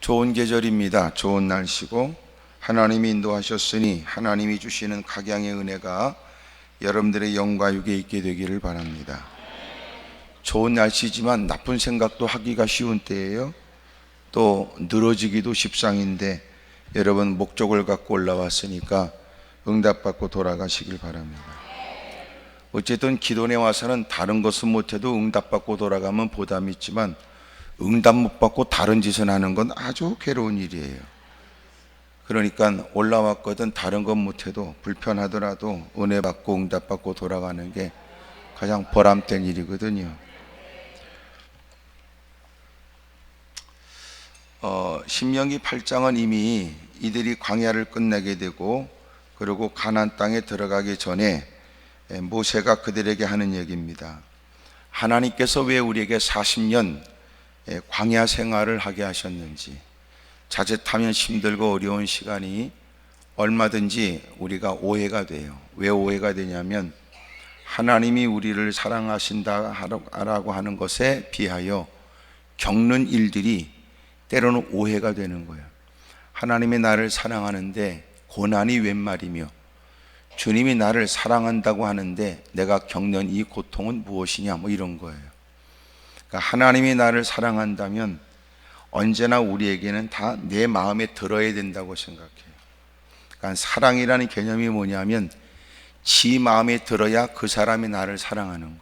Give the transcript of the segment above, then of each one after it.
좋은 계절입니다. 좋은 날씨고 하나님이 인도하셨으니 하나님이 주시는 각양의 은혜가 여러분들의 영과 육에 있게 되기를 바랍니다. 좋은 날씨지만 나쁜 생각도 하기가 쉬운 때예요. 또 늘어지기도 십상인데 여러분 목적을 갖고 올라왔으니까 응답받고 돌아가시길 바랍니다. 어쨌든 기도원에 와서는 다른 것은 못해도 응답받고 돌아가면 보람이 있지만 응답 못 받고 다른 짓을 하는 건 아주 괴로운 일이에요. 그러니까 올라왔거든 다른 건 못해도 불편하더라도 은혜 받고 응답 받고 돌아가는 게 가장 보람된 일이거든요. 신명기 8장은 이미 이들이 광야를 끝내게 되고 그리고 가나안 땅에 들어가기 전에 모세가 그들에게 하는 얘기입니다. 하나님께서 왜 우리에게 40년 광야 생활을 하게 하셨는지, 자칫하면 힘들고 어려운 시간이 얼마든지 우리가 오해가 돼요. 왜 오해가 되냐면 하나님이 우리를 사랑하신다라고 하는 것에 비하여 겪는 일들이 때로는 오해가 되는 거예요. 하나님이 나를 사랑하는데 고난이 웬 말이며 주님이 나를 사랑한다고 하는데 내가 겪는 이 고통은 무엇이냐, 뭐 이런 거예요. 그러니까 하나님이 나를 사랑한다면 언제나 우리에게는 다 내 마음에 들어야 된다고 생각해요. 그러니까 사랑이라는 개념이 뭐냐면 지 마음에 들어야 그 사람이 나를 사랑하는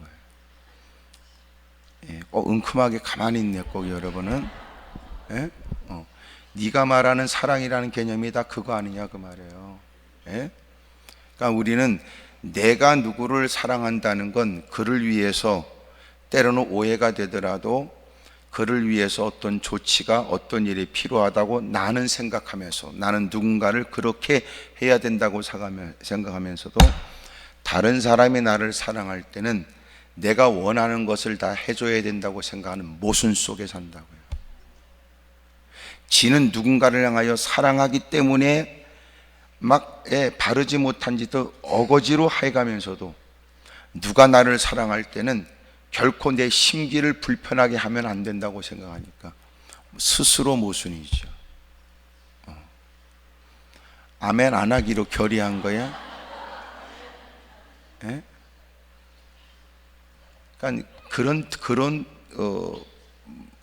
거예요. 꼭 은큼하게 가만히 있네, 꼭 여러분은. 네가 말하는 사랑이라는 개념이 다 그거 아니냐 그 말이에요. 그러니까 우리는 내가 누구를 사랑한다는 건 그를 위해서 때로는 오해가 되더라도 그를 위해서 어떤 조치가 어떤 일이 필요하다고 나는 생각하면서 나는 누군가를 그렇게 해야 된다고 생각하면서도 다른 사람이 나를 사랑할 때는 내가 원하는 것을 다 해줘야 된다고 생각하는 모순 속에 산다고요. 지는 누군가를 향하여 사랑하기 때문에 막 바르지 못한 짓도 어거지로 해가면서도 누가 나를 사랑할 때는 결코 내 심기를 불편하게 하면 안 된다고 생각하니까 스스로 모순이죠. 아멘 안 하기로 결의한 거야? 그러니까 그런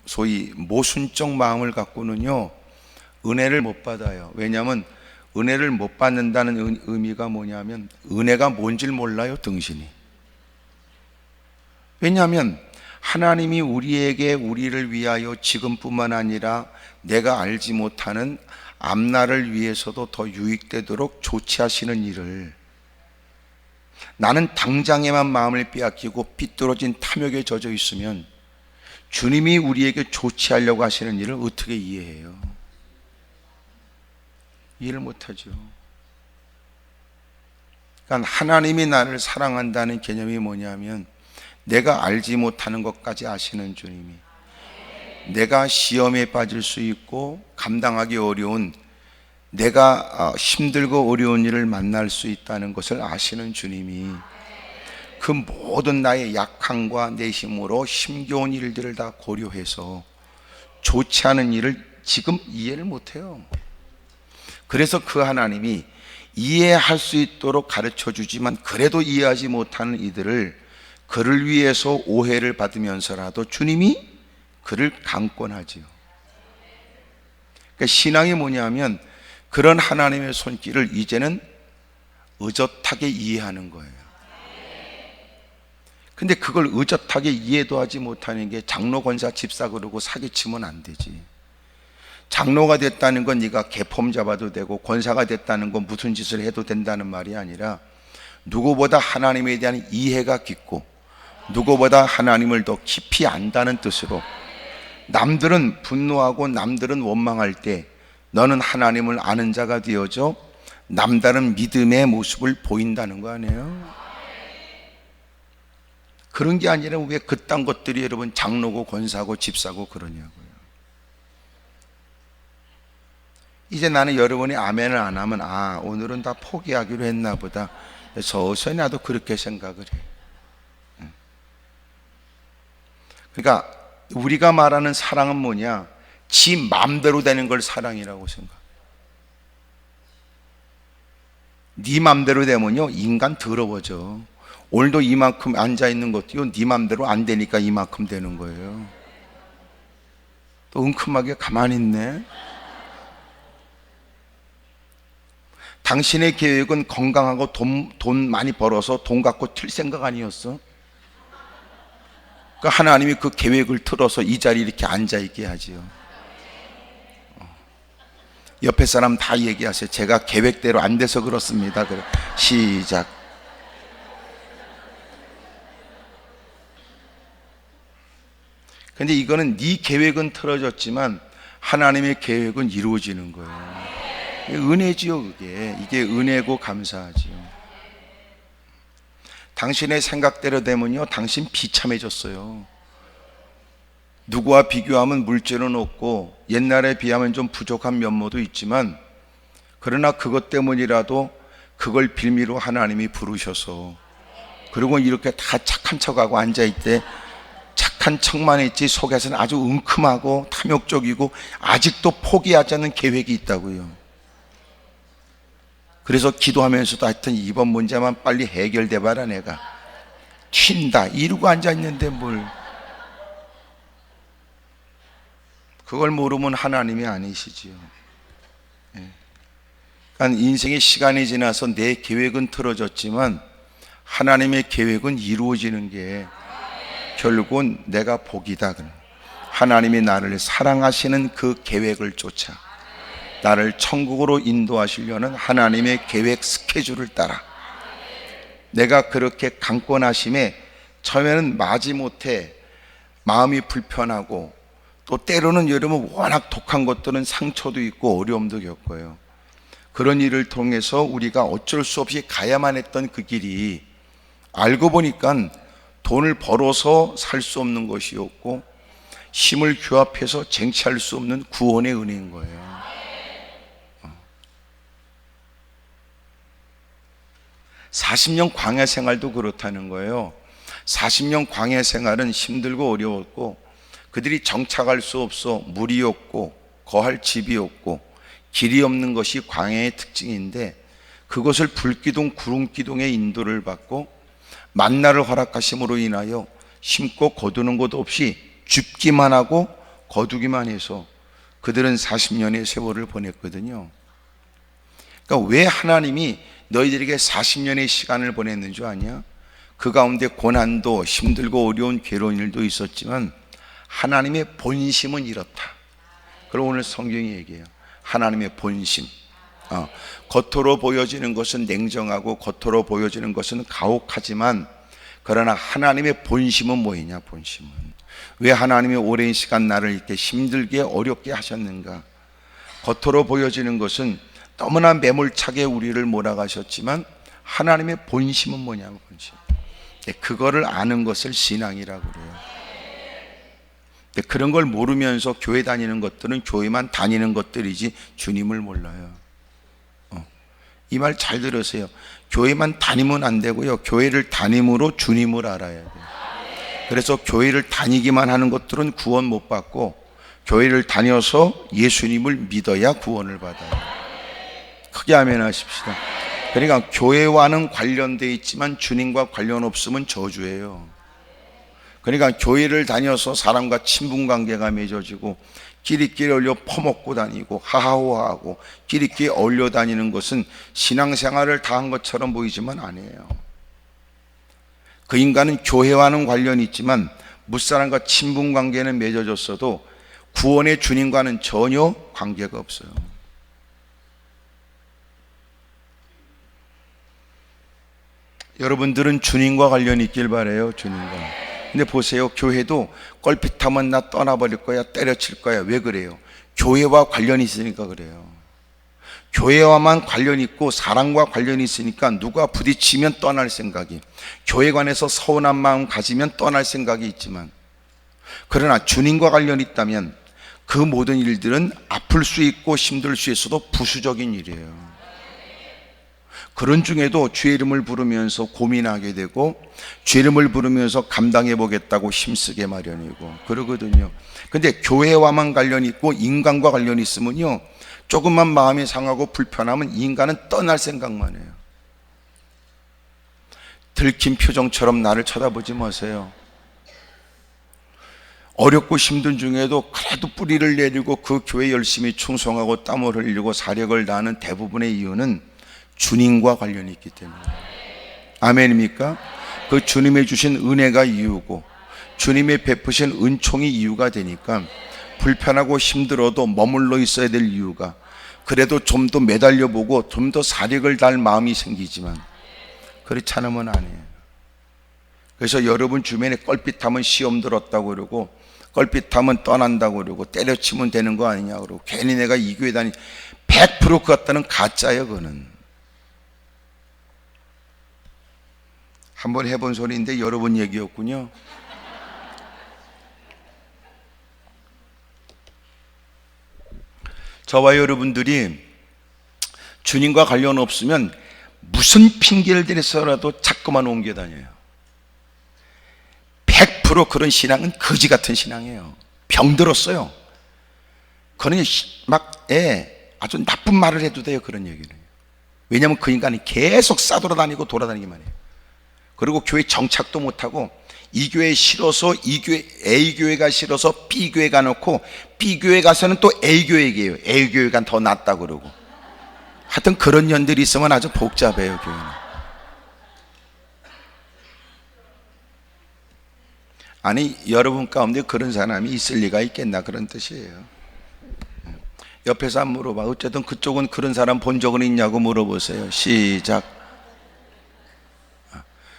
소위 모순적 마음을 갖고는요 은혜를 못 받아요. 왜냐하면 은혜를 못 받는다는 의미가 뭐냐면 은혜가 뭔지를 몰라요, 등신이. 왜냐하면 하나님이 우리를 위하여 지금뿐만 아니라 내가 알지 못하는 앞날을 위해서도 더 유익되도록 조치하시는 일을, 나는 당장에만 마음을 빼앗기고 삐뚤어진 탐욕에 젖어 있으면 주님이 우리에게 조치하려고 하시는 일을 어떻게 이해해요? 이해를 못하죠. 그러니까 하나님이 나를 사랑한다는 개념이 뭐냐면 내가 알지 못하는 것까지 아시는 주님이, 내가 시험에 빠질 수 있고 감당하기 어려운, 내가 힘들고 어려운 일을 만날 수 있다는 것을 아시는 주님이 그 모든 나의 약함과 내 힘으로 힘겨운 일들을 다 고려해서 좋지 않은 일을 지금 이해를 못해요. 그래서 그 하나님이 이해할 수 있도록 가르쳐 주지만 그래도 이해하지 못하는 이들을 그를 위해서 오해를 받으면서라도 주님이 그를 강권하지요. 그러니까 신앙이 뭐냐면 그런 하나님의 손길을 이제는 의젓하게 이해하는 거예요. 근데 그걸 의젓하게 이해도 하지 못하는 게 장로, 권사, 집사 그러고 사기치면 안 되지. 장로가 됐다는 건 네가 개폼 잡아도 되고 권사가 됐다는 건 무슨 짓을 해도 된다는 말이 아니라 누구보다 하나님에 대한 이해가 깊고 누구보다 하나님을 더 깊이 안다는 뜻으로, 남들은 분노하고 남들은 원망할 때 너는 하나님을 아는 자가 되어져 남다른 믿음의 모습을 보인다는 거 아니에요? 그런 게 아니라 왜 그딴 것들이 여러분 장로고 권사고 집사고 그러냐고요. 이제 나는 여러분이 아멘을 안 하면 오늘은 다 포기하기로 했나 보다, 서서히 나도 그렇게 생각을 해. 그러니까 우리가 말하는 사랑은 뭐냐? 지 맘대로 되는 걸 사랑이라고 생각. 네 맘대로 되면요 인간 더러워져. 오늘도 이만큼 앉아있는 것도요 네 맘대로 안 되니까 이만큼 되는 거예요. 또 은큼하게 가만히 있네. 당신의 계획은 건강하고 돈 많이 벌어서 돈 갖고 튈 생각 아니었어? 그러니까 하나님이 그 계획을 틀어서 이 자리에 이렇게 앉아있게 하지요. 옆에 사람 다 얘기하세요. 제가 계획대로 안 돼서 그렇습니다. 그래. 시작. 근데 이거는 네 계획은 틀어졌지만 하나님의 계획은 이루어지는 거예요. 은혜지요 그게. 이게 은혜고 감사하지요. 당신의 생각대로 되면요 당신 비참해졌어요. 누구와 비교하면 물질은 없고 옛날에 비하면 좀 부족한 면모도 있지만, 그러나 그것 때문이라도 그걸 빌미로 하나님이 부르셔서, 그리고 이렇게 다 착한 척하고 앉아있대. 착한 척만 했지 속에서는 아주 은큼하고 탐욕적이고 아직도 포기하지 않는 계획이 있다고요. 그래서 기도하면서도 하여튼 이번 문제만 빨리 해결돼 봐라 내가 튄다 이러고 앉아있는데 뭘. 그걸 모르면 하나님이 아니시지요. 그러니까 인생의 시간이 지나서 내 계획은 틀어졌지만 하나님의 계획은 이루어지는 게 결국은 내가 복이다. 하나님이 나를 사랑하시는 그 계획을 쫓아 나를 천국으로 인도하시려는 하나님의 계획 스케줄을 따라 내가 그렇게 강권하심에 처음에는 마지못해 마음이 불편하고, 또 때로는 여러분 워낙 독한 것들은 상처도 있고 어려움도 겪어요. 그런 일을 통해서 우리가 어쩔 수 없이 가야만 했던 그 길이 알고 보니까 돈을 벌어서 살 수 없는 것이었고 힘을 규합해서 쟁취할 수 없는 구원의 은혜인 거예요. 40년 광야 생활도 그렇다는 거예요. 40년 광야 생활은 힘들고 어려웠고 그들이 정착할 수 없어 물이 없고 거할 집이 없고 길이 없는 것이 광야의 특징인데, 그것을 불기둥 구름기둥의 인도를 받고 만나를 허락하심으로 인하여 심고 거두는 것 없이 줍기만 하고 거두기만 해서 그들은 40년의 세월을 보냈거든요. 그러니까 왜 하나님이 너희들에게 40년의 시간을 보냈는 줄 아냐? 그 가운데 고난도 힘들고 어려운 괴로운 일도 있었지만 하나님의 본심은 이렇다. 그럼 오늘 성경이 얘기해요. 하나님의 본심. 겉으로 보여지는 것은 냉정하고 겉으로 보여지는 것은 가혹하지만, 그러나 하나님의 본심은 뭐이냐? 본심은 왜 하나님이 오랜 시간 나를 이렇게 힘들게 어렵게 하셨는가? 겉으로 보여지는 것은 너무나 매몰차게 우리를 몰아가셨지만 하나님의 본심은 뭐냐면 본심. 그거를 아는 것을 신앙이라고 그래요. 그런 걸 모르면서 교회 다니는 것들은 교회만 다니는 것들이지 주님을 몰라요. 이 말 잘 들으세요. 교회만 다니면 안 되고요, 교회를 다님으로 주님을 알아야 돼요. 그래서 교회를 다니기만 하는 것들은 구원 못 받고 교회를 다녀서 예수님을 믿어야 구원을 받아요. 크게 아멘 하십시다. 그러니까 교회와는 관련되어 있지만 주님과 관련 없으면 저주예요. 그러니까 교회를 다녀서 사람과 친분관계가 맺어지고 끼리끼리 어울려 퍼먹고 다니고 하하호하고 끼리끼리 어울려 다니는 것은 신앙생활을 다 한 것처럼 보이지만 아니에요. 그 인간은 교회와는 관련이 있지만 무사람과 친분관계는 맺어졌어도 구원의 주님과는 전혀 관계가 없어요. 여러분들은 주님과 관련이 있길 바라요. 주님과. 근데 보세요, 교회도 껄핏하면 나 떠나버릴 거야, 때려칠 거야. 왜 그래요? 교회와 관련이 있으니까 그래요. 교회와만 관련이 있고 사랑과 관련이 있으니까 누가 부딪히면 떠날 생각이, 교회 관해서 서운한 마음 가지면 떠날 생각이 있지만, 그러나 주님과 관련이 있다면 그 모든 일들은 아플 수 있고 힘들 수 있어도 부수적인 일이에요. 그런 중에도 주의 이름을 부르면서 고민하게 되고 주의 이름을 부르면서 감당해 보겠다고 힘쓰게 마련이고 그러거든요. 근데 교회와만 관련이 있고 인간과 관련이 있으면요, 조금만 마음이 상하고 불편하면 인간은 떠날 생각만 해요. 들킨 표정처럼 나를 쳐다보지 마세요. 어렵고 힘든 중에도 그래도 뿌리를 내리고 그 교회 열심히 충성하고 땀을 흘리고 사력을 다하는 대부분의 이유는 주님과 관련이 있기 때문에. 아멘입니까? 그 주님이 주신 은혜가 이유고 주님이 베푸신 은총이 이유가 되니까 불편하고 힘들어도 머물러 있어야 될 이유가, 그래도 좀 더 매달려보고 좀 더 사력을 다할 마음이 생기지만 그렇지 않으면 안 해요. 그래서 여러분 주변에 껄핏하면 시험 들었다고 그러고 껄핏하면 떠난다고 그러고 때려치면 되는 거 아니냐 그러고 괜히 내가 이 교회 100% 그것 같다는 가짜예요. 그거는 한번 해본 소리인데 여러분 얘기였군요. 저와 여러분들이 주님과 관련 없으면 무슨 핑계를 대서라도 자꾸만 옮겨 다녀요. 100% 그런 신앙은 거지 같은 신앙이에요. 병들었어요. 그러니 아주 나쁜 말을 해도 돼요. 그런 얘기는. 왜냐하면 그 인간이 계속 싸돌아다니고 돌아다니기만 해요. 그리고 교회 정착도 못하고 이 교회 싫어서 A 교회가 싫어서 B 교회 가놓고 B 교회 가서는 또 A 교회예요. A 교회가 더 낫다고 그러고. 하여튼 그런 년들이 있으면 아주 복잡해요. 교회는. 아니 여러분 가운데 그런 사람이 있을 리가 있겠나 그런 뜻이에요. 옆에서 안 물어봐. 어쨌든 그쪽은 그런 사람 본 적은 있냐고 물어보세요. 시작.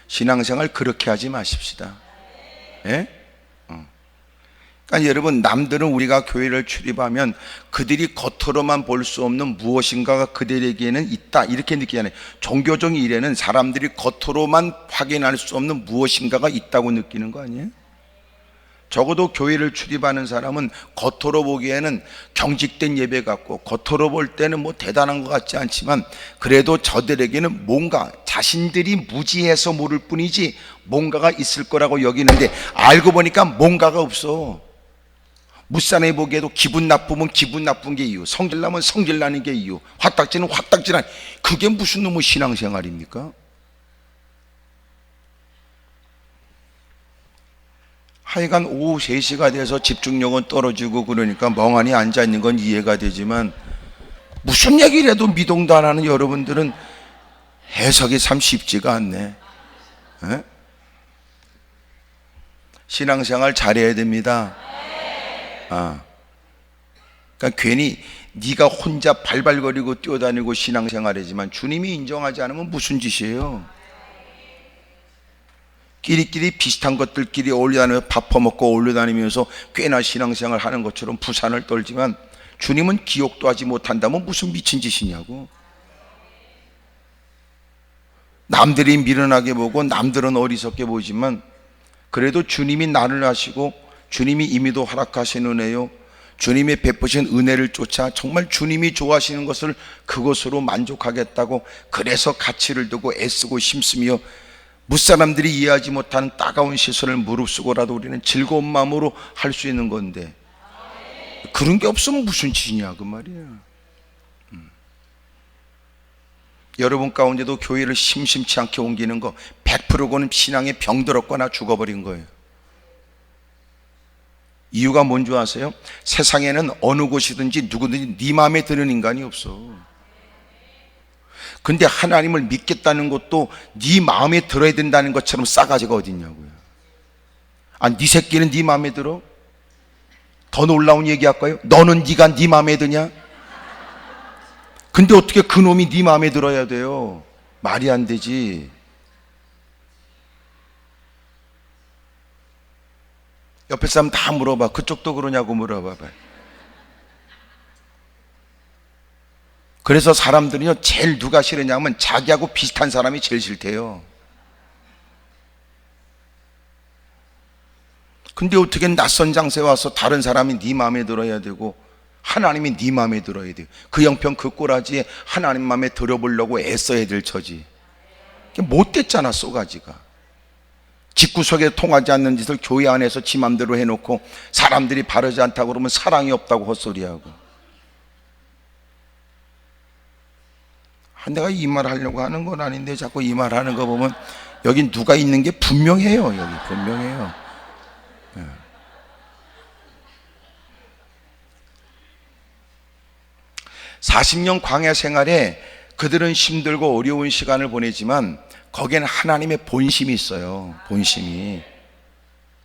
신앙생활 그렇게 하지 마십시다. 예? 그러니까 여러분, 남들은 우리가 교회를 출입하면 그들이 겉으로만 볼 수 없는 무엇인가가 그들에게는 있다 이렇게 느끼잖아요. 종교적 일에는 사람들이 겉으로만 확인할 수 없는 무엇인가가 있다고 느끼는 거 아니에요? 적어도 교회를 출입하는 사람은 겉으로 보기에는 경직된 예배 같고 겉으로 볼 때는 뭐 대단한 것 같지 않지만 그래도 저들에게는 뭔가 자신들이 무지해서 모를 뿐이지 뭔가가 있을 거라고 여기는데 알고 보니까 뭔가가 없어. 무산해 보기에도 기분 나쁘면 기분 나쁜 게 이유, 성질 나면 성질 나는 게 이유, 화딱지는 화딱지란, 그게 무슨 놈의 신앙생활입니까? 하여간 오후 3시가 돼서 집중력은 떨어지고 그러니까 멍하니 앉아있는 건 이해가 되지만 무슨 얘기를 해도 미동도 안 하는 여러분들은 해석이 참 쉽지가 않네. 에? 신앙생활 잘해야 됩니다. 그러니까 괜히 네가 혼자 발발거리고 뛰어다니고 신앙생활이지만 주님이 인정하지 않으면 무슨 짓이에요? 끼리끼리 비슷한 것들끼리 어울려다니면서 밥 퍼먹고 어울려다니면서 꽤나 신앙생활 하는 것처럼 부산을 떨지만 주님은 기억도 하지 못한다면 무슨 미친 짓이냐고. 남들이 미련하게 보고 남들은 어리석게 보지만 그래도 주님이 나를 아시고 주님이 임의도 허락하신 은혜요, 주님이 베푸신 은혜를 쫓아 정말 주님이 좋아하시는 것을 그것으로 만족하겠다고 그래서 가치를 두고 애쓰고 힘쓰며 무사람들이 이해하지 못하는 따가운 시선을 무릅쓰고라도 우리는 즐거운 마음으로 할 수 있는 건데 그런 게 없으면 무슨 짓이냐 그 말이야. 여러분 가운데도 교회를 심심치 않게 옮기는 거 100%고는 신앙에 병들었거나 죽어버린 거예요. 이유가 뭔지 아세요? 세상에는 어느 곳이든지 누구든지 네 마음에 드는 인간이 없어. 근데 하나님을 믿겠다는 것도 네 마음에 들어야 된다는 것처럼 싸가지가 어딨냐고요. 네 새끼는 네 마음에 들어? 더 놀라운 얘기 할까요? 너는 네가 네 마음에 드냐? 근데 어떻게 그 놈이 네 마음에 들어야 돼요? 말이 안 되지. 옆에 사람 다 물어봐. 그쪽도 그러냐고 물어봐봐. 그래서 사람들은요, 제일 누가 싫으냐면 자기하고 비슷한 사람이 제일 싫대요. 근데 어떻게 낯선 장소에 와서 다른 사람이 네 마음에 들어야 되고 하나님이 네 마음에 들어야 돼요. 그 형편 그 꼬라지에 하나님 마음에 들어보려고 애써야 될 처지. 못됐잖아 쏘가지가. 집구석에 통하지 않는 짓을 교회 안에서 지 맘대로 해놓고 사람들이 바르지 않다고 그러면 사랑이 없다고 헛소리하고. 내가 이 말 하려고 하는 건 아닌데 자꾸 이 말 하는 거 보면 여기 누가 있는 게 분명해요. 여기 분명해요. 40년 광야 생활에 그들은 힘들고 어려운 시간을 보내지만 거기에는 하나님의 본심이 있어요. 본심이.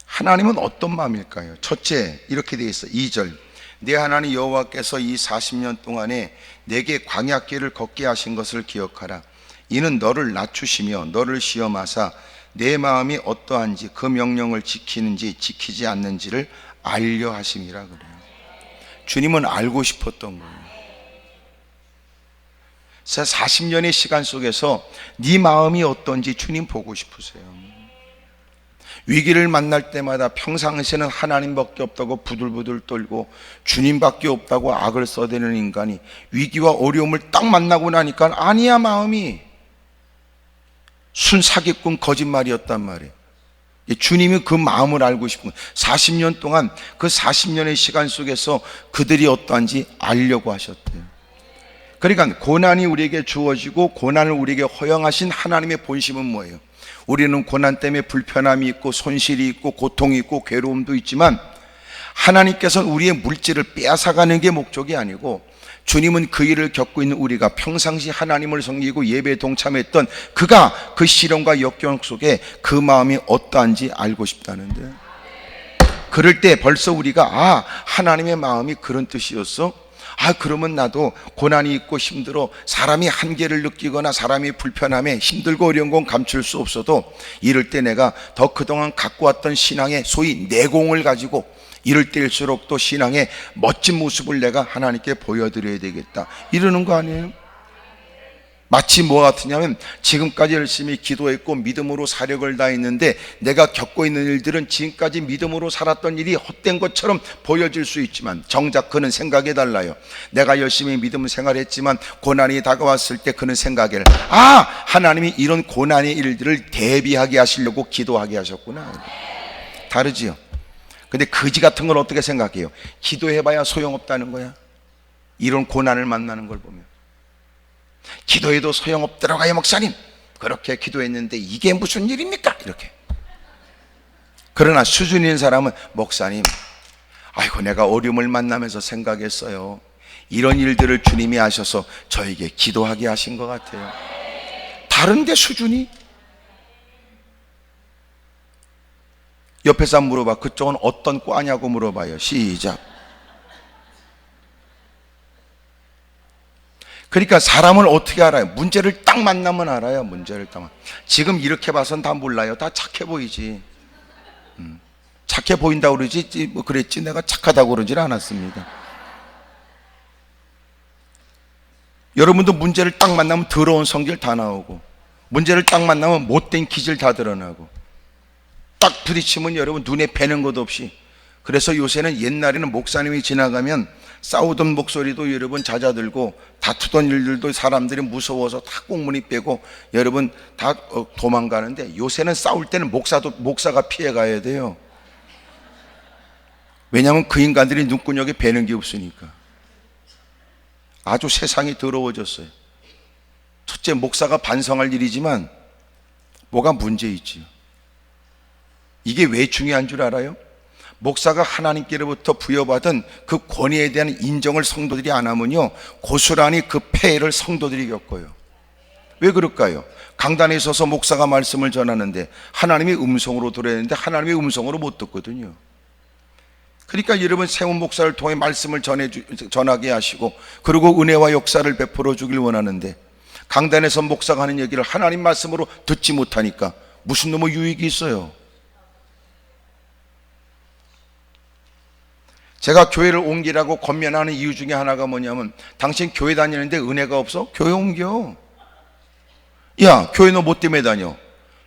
하나님은 어떤 마음일까요? 첫째, 이렇게 되어 있어요. 2절, 내 하나님 여호와께서 이 40년 동안에 내게 광야길을 걷게 하신 것을 기억하라. 이는 너를 낮추시며 너를 시험하사 내 마음이 어떠한지 그 명령을 지키는지 지키지 않는지를 알려 하심이라 그래요. 주님은 알고 싶었던 거예요. 40년의 시간 속에서 네 마음이 어떤지 주님 보고 싶으세요. 위기를 만날 때마다 평상시에는 하나님밖에 없다고 부들부들 떨고 주님밖에 없다고 악을 써대는 인간이 위기와 어려움을 딱 만나고 나니까 아니야, 마음이 순사기꾼 거짓말이었단 말이에요. 주님이 그 마음을 알고 싶은 거예요. 40년 동안 그 40년의 시간 속에서 그들이 어떠한지 알려고 하셨대요. 그러니까 고난이 우리에게 주어지고 고난을 우리에게 허용하신 하나님의 본심은 뭐예요? 우리는 고난 때문에 불편함이 있고 손실이 있고 고통이 있고 괴로움도 있지만 하나님께서는 우리의 물질을 빼앗아가는 게 목적이 아니고 주님은 그 일을 겪고 있는 우리가 평상시 하나님을 섬기고 예배에 동참했던 그가 그 시련과 역경 속에 그 마음이 어떠한지 알고 싶다는데, 그럴 때 벌써 우리가 하나님의 마음이 그런 뜻이었어? 그러면 나도 고난이 있고 힘들어 사람이 한계를 느끼거나 사람이 불편함에 힘들고 어려운 건 감출 수 없어도 이럴 때 내가 더 그동안 갖고 왔던 신앙의 소위 내공을 가지고 이럴 때일수록 또 신앙의 멋진 모습을 내가 하나님께 보여드려야 되겠다, 이러는 거 아니에요? 마치 뭐가 같으냐면 지금까지 열심히 기도했고 믿음으로 사력을 다했는데 내가 겪고 있는 일들은 지금까지 믿음으로 살았던 일이 헛된 것처럼 보여질 수 있지만 정작 그는 생각이 달라요. 내가 열심히 믿음 생활했지만 고난이 다가왔을 때 그는 생각을 하나님이 이런 고난의 일들을 대비하게 하시려고 기도하게 하셨구나. 다르지요? 근데 거지 같은 걸 어떻게 생각해요? 기도해봐야 소용없다는 거야. 이런 고난을 만나는 걸 보면 기도해도 소용없더라고요, 목사님. 그렇게 기도했는데 이게 무슨 일입니까? 이렇게. 그러나 수준 있는 사람은 목사님, 아이고 내가 어려움을 만나면서 생각했어요. 이런 일들을 주님이 하셔서 저에게 기도하게 하신 것 같아요. 다른데 수준이? 옆에 사람 물어봐. 그쪽은 어떤 과냐고 물어봐요. 시작. 그러니까 사람을 어떻게 알아요? 문제를 딱 만나면 알아요. 문제를 딱. 지금 이렇게 봐선 다 몰라요. 다 착해 보이지. 착해 보인다고 그러지 뭐 그랬지 내가 착하다고 그러질 않았습니다. 여러분도 문제를 딱 만나면 더러운 성질 다 나오고 문제를 딱 만나면 못된 기질 다 드러나고 딱 부딪히면 여러분 눈에 뵈는 것 없이. 그래서 요새는 옛날에는 목사님이 지나가면 싸우던 목소리도 여러분 잦아들고 다투던 일들도 사람들이 무서워서 다 꽁무니 빼고 여러분 다 도망가는데 요새는 싸울 때는 목사가 피해가야 돼요. 왜냐하면 그 인간들이 눈구녕에 뵈는 게 없으니까. 아주 세상이 더러워졌어요. 첫째, 목사가 반성할 일이지만 뭐가 문제 있지요. 이게 왜 중요한 줄 알아요? 목사가 하나님께로부터 부여받은 그 권위에 대한 인정을 성도들이 안 하면요 고스란히 그 폐해를 성도들이 겪어요. 왜 그럴까요? 강단에 서서 목사가 말씀을 전하는데 하나님의 음성으로 들어야 되는데 하나님의 음성으로 못 듣거든요. 그러니까 여러분 세운 목사를 통해 말씀을 전하게 하시고 그리고 은혜와 역사를 베풀어 주길 원하는데 강단에서 목사가 하는 얘기를 하나님 말씀으로 듣지 못하니까 무슨 놈의 유익이 있어요? 제가 교회를 옮기라고 권면하는 이유 중에 하나가 뭐냐면 당신 교회 다니는데 은혜가 없어? 교회 옮겨. 야, 교회 너 뭐 때문에 다녀?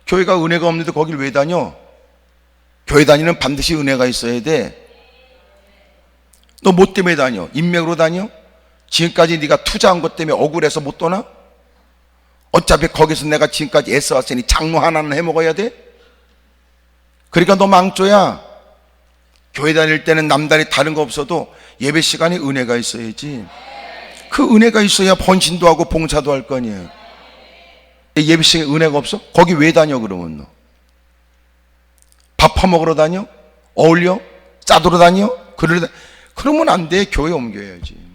교회가 은혜가 없는데 거길 왜 다녀? 교회 다니는 반드시 은혜가 있어야 돼. 너 뭐 때문에 다녀? 인맥으로 다녀? 지금까지 네가 투자한 것 때문에 억울해서 못 떠나? 어차피 거기서 내가 지금까지 애써왔으니 장로 하나는 해먹어야 돼? 그러니까 너 망조야. 교회 다닐 때는 남다리 다른 거 없어도 예배 시간에 은혜가 있어야지. 그 은혜가 있어야 번신도 하고 봉사도 할 거 아니에요. 예배 시간에 은혜가 없어? 거기 왜 다녀 그러면 너? 밥 퍼먹으러 다녀? 어울려? 짜도러 다녀? 그러면 안 돼. 교회 옮겨야지.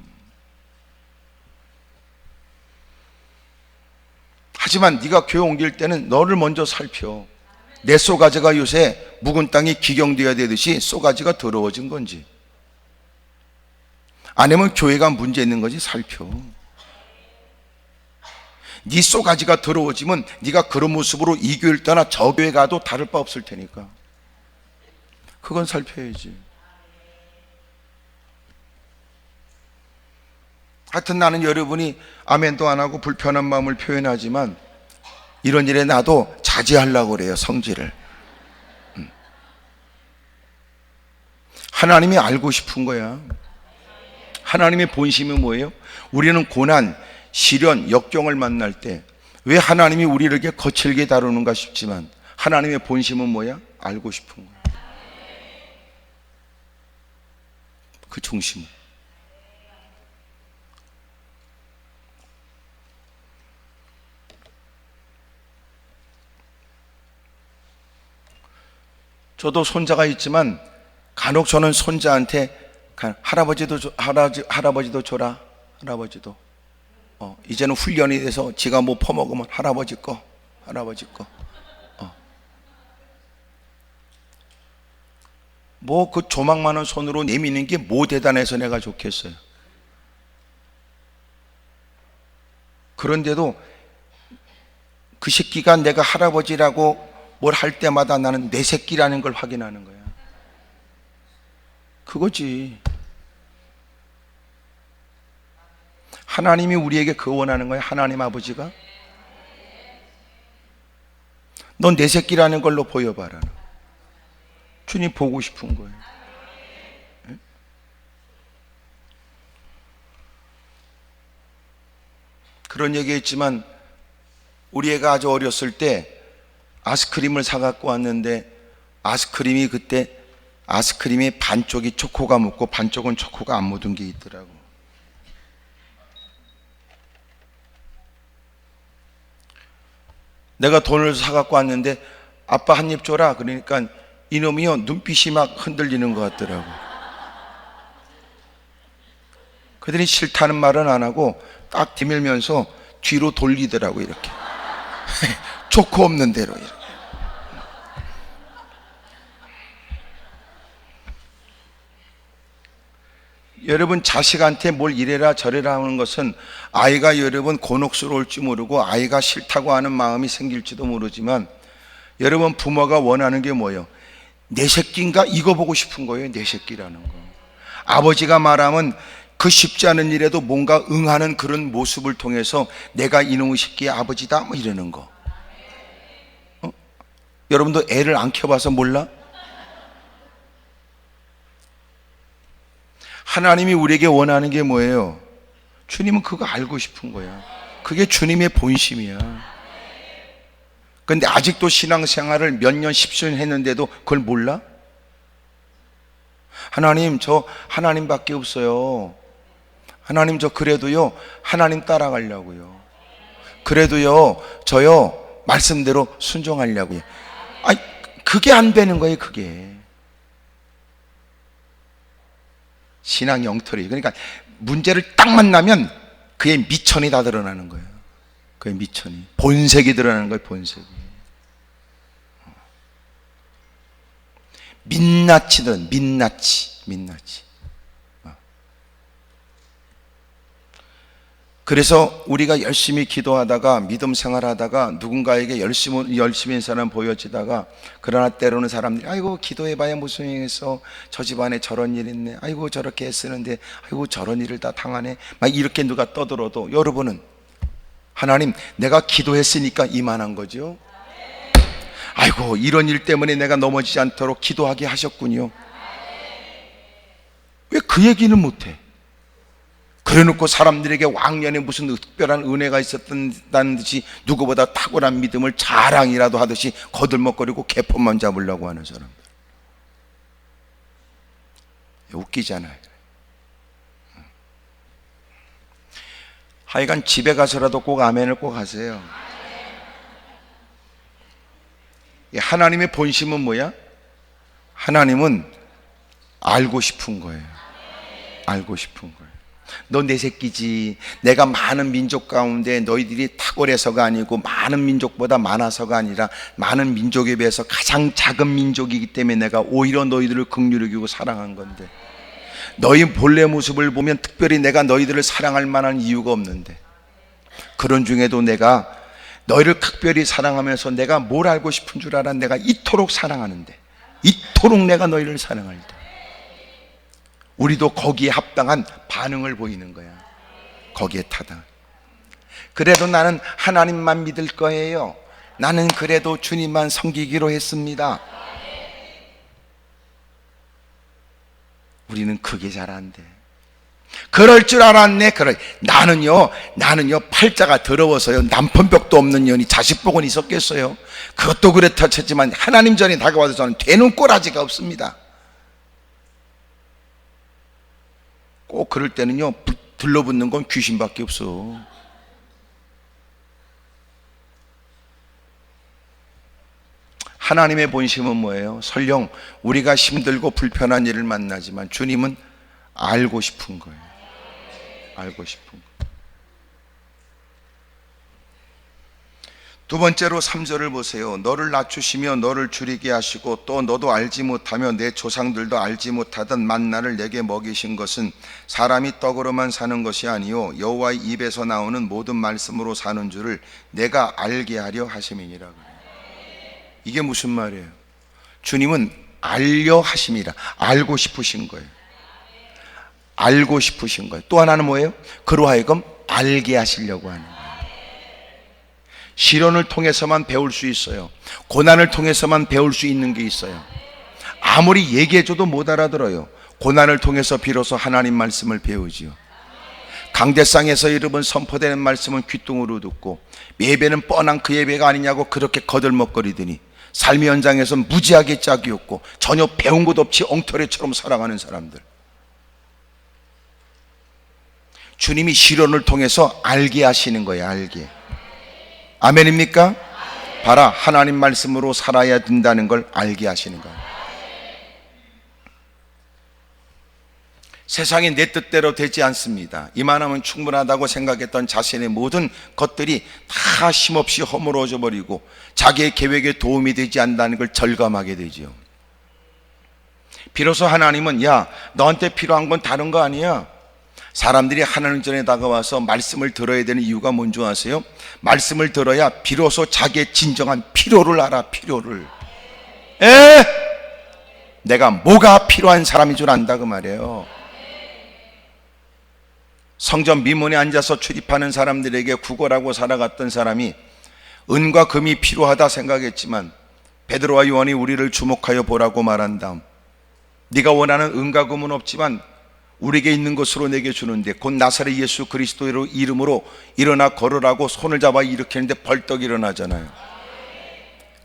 하지만 네가 교회 옮길 때는 너를 먼저 살펴. 내 쏘가지가 요새 묵은 땅이 기경되어야 되듯이 쏘가지가 더러워진 건지, 아니면 교회가 문제 있는 건지 살펴. 네 쏘가지가 더러워지면 네가 그런 모습으로 이 교회를 떠나 저 교회 가도 다를 바 없을 테니까 그건 살펴야지. 하여튼 나는 여러분이 아멘도 안 하고 불편한 마음을 표현하지만 이런 일에 나도 자제하려고 그래요. 성질을. 하나님이 알고 싶은 거야. 하나님의 본심이 뭐예요? 우리는 고난, 시련, 역경을 만날 때 왜 하나님이 우리를 이렇게 거칠게 다루는가 싶지만 하나님의 본심은 뭐야? 알고 싶은 거야. 그 중심은. 저도 손자가 있지만 간혹 저는 손자한테 할아버지도 줘라. 할아버지도 이제는 훈련이 돼서 지가 뭐 퍼먹으면 할아버지 거. 뭐 그 조망만한 손으로 내미는 게 뭐 대단해서 내가 좋겠어요. 그런데도 그 새끼가 내가 할아버지라고 뭘 할 때마다 나는 내 새끼라는 걸 확인하는 거야. 그거지. 하나님이 우리에게 그거 원하는 거야. 하나님 아버지가 넌 내 새끼라는 걸로 보여봐라. 주님 보고 싶은 거예요. 그런 얘기했지만 우리 애가 아주 어렸을 때 아이스크림을 사갖고 왔는데 아이스크림이 그때 아이스크림의 반쪽이 초코가 묻고 반쪽은 초코가 안 묻은 게 있더라고. 내가 돈을 사갖고 왔는데 아빠 한 입 줘라. 그러니까 이놈이요 눈빛이 막 흔들리는 것 같더라고. 그들이 싫다는 말은 안 하고 딱 디밀면서 뒤로 돌리더라고. 이렇게 초코 없는 대로 이렇게. 여러분 자식한테 뭘 이래라 저래라 하는 것은 아이가 여러분 곤혹스러울지 모르고 아이가 싫다고 하는 마음이 생길지도 모르지만 여러분 부모가 원하는 게 뭐예요? 내 새끼인가? 이거 보고 싶은 거예요. 내 새끼라는 거. 아버지가 말하면 그 쉽지 않은 일에도 뭔가 응하는 그런 모습을 통해서 내가 이놈의 새끼의 아버지다 뭐 이러는 거. 여러분도 애를 안 키워봐서 몰라? 하나님이 우리에게 원하는 게 뭐예요? 주님은 그거 알고 싶은 거야. 그게 주님의 본심이야. 그런데 아직도 신앙생활을 몇 년, 10년 했는데도 그걸 몰라? 하나님, 저 하나님밖에 없어요. 하나님, 저 그래도요 하나님 따라가려고요. 그래도요 저요 말씀대로 순종하려고요. 아니 그게 안 되는 거예요. 그게 신앙 영털이. 그러니까 문제를 딱 만나면 그의 미천이 다 드러나는 거예요. 그의 미천이, 본색이 드러나는 거예요. 본색이. 민낯이든 민낯이. 그래서 우리가 열심히 기도하다가 믿음 생활하다가 누군가에게 열심히 사람 보여지다가 그러나 때로는 사람들이 아이고 기도해봐야 무슨 일 있어, 저 집안에 저런 일 있네, 아이고 저렇게 애쓰는데 아이고 저런 일을 다 당하네, 막 이렇게 누가 떠들어도 여러분은 하나님 내가 기도했으니까 이만한 거죠. 아이고 이런 일 때문에 내가 넘어지지 않도록 기도하게 하셨군요. 왜 그 얘기는 못해? 그래놓고 사람들에게 왕년에 무슨 특별한 은혜가 있었다는 듯이 누구보다 탁월한 믿음을 자랑이라도 하듯이 거들먹거리고 개폰만 잡으려고 하는 사람들. 웃기잖아요. 하여간 집에 가서라도 꼭 아멘을 꼭 하세요. 하나님의 본심은 뭐야? 하나님은 알고 싶은 거예요. 알고 싶은 거예요. 너 내 새끼지. 내가 많은 민족 가운데 너희들이 탁월해서가 아니고 많은 민족보다 많아서가 아니라 많은 민족에 비해서 가장 작은 민족이기 때문에 내가 오히려 너희들을 긍휼히 여기고 사랑한 건데, 너희 본래 모습을 보면 특별히 내가 너희들을 사랑할 만한 이유가 없는데, 그런 중에도 내가 너희를 특별히 사랑하면서 내가 뭘 알고 싶은 줄 알아? 내가 이토록 사랑하는데, 이토록 내가 너희를 사랑할 때 우리도 거기에 합당한 반응을 보이는 거야. 거기에 타당. 그래도 나는 하나님만 믿을 거예요. 나는 그래도 주님만 섬기기로 했습니다. 우리는 그게 잘 안 돼. 그럴 줄 알았네. 나는요 팔자가 더러워서요 남편벽도 없는 년이 자식복은 있었겠어요. 그것도 그렇다 쳤지만 하나님 전에 다가와서 저는 되는 꼬라지가 없습니다. 꼭 그럴 때는요 들러붙는 건 귀신밖에 없어. 하나님의 본심은 뭐예요? 설령 우리가 힘들고 불편한 일을 만나지만 주님은 알고 싶은 거예요. 알고 싶은 거예요. 두 번째로 3절을 보세요. 너를 낮추시며 너를 줄이게 하시고 또 너도 알지 못하며 내 조상들도 알지 못하던 만나를 내게 먹이신 것은 사람이 떡으로만 사는 것이 아니요 여호와의 입에서 나오는 모든 말씀으로 사는 줄을 내가 알게 하려 하심이니라. 이게 무슨 말이에요? 주님은 알려 하심이라. 알고 싶으신 거예요. 알고 싶으신 거예요. 또 하나는 뭐예요? 그로 하여금 알게 하시려고 하는 거예요. 시련을 통해서만 배울 수 있어요. 고난을 통해서만 배울 수 있는 게 있어요. 아무리 얘기해줘도 못 알아들어요. 고난을 통해서 비로소 하나님 말씀을 배우지요. 강대상에서 여러분 선포되는 말씀은 귓등으로 듣고 예배는 뻔한 그 예배가 아니냐고 그렇게 거들먹거리더니 삶의 현장에서 무지하게 짝이 없고 전혀 배운 것 없이 엉터리처럼 살아가는 사람들. 주님이 시련을 통해서 알게 하시는 거예요. 알게. 아멘입니까? 봐라, 하나님 말씀으로 살아야 된다는 걸 알게 하시는 거예요. 세상이 내 뜻대로 되지 않습니다. 이만하면 충분하다고 생각했던 자신의 모든 것들이 다 힘없이 허물어져 버리고 자기의 계획에 도움이 되지 않는다는 걸 절감하게 되죠. 비로소 하나님은 야, 너한테 필요한 건 다른 거 아니야. 사람들이 하나님 전에 다가와서 말씀을 들어야 되는 이유가 뭔지 아세요? 말씀을 들어야 비로소 자기의 진정한 필요를 알아. 필요를. 내가 뭐가 필요한 사람인 줄 안다 그 말이에요. 성전 미문에 앉아서 출입하는 사람들에게 구걸하고 살아갔던 사람이 은과 금이 필요하다 생각했지만 베드로와 요한이 우리를 주목하여 보라고 말한 다음 네가 원하는 은과 금은 없지만 우리에게 있는 것으로 내게 주는데 곧 나사렛 예수 그리스도의 이름으로 일어나 걸으라고 손을 잡아 일으키는데 벌떡 일어나잖아요.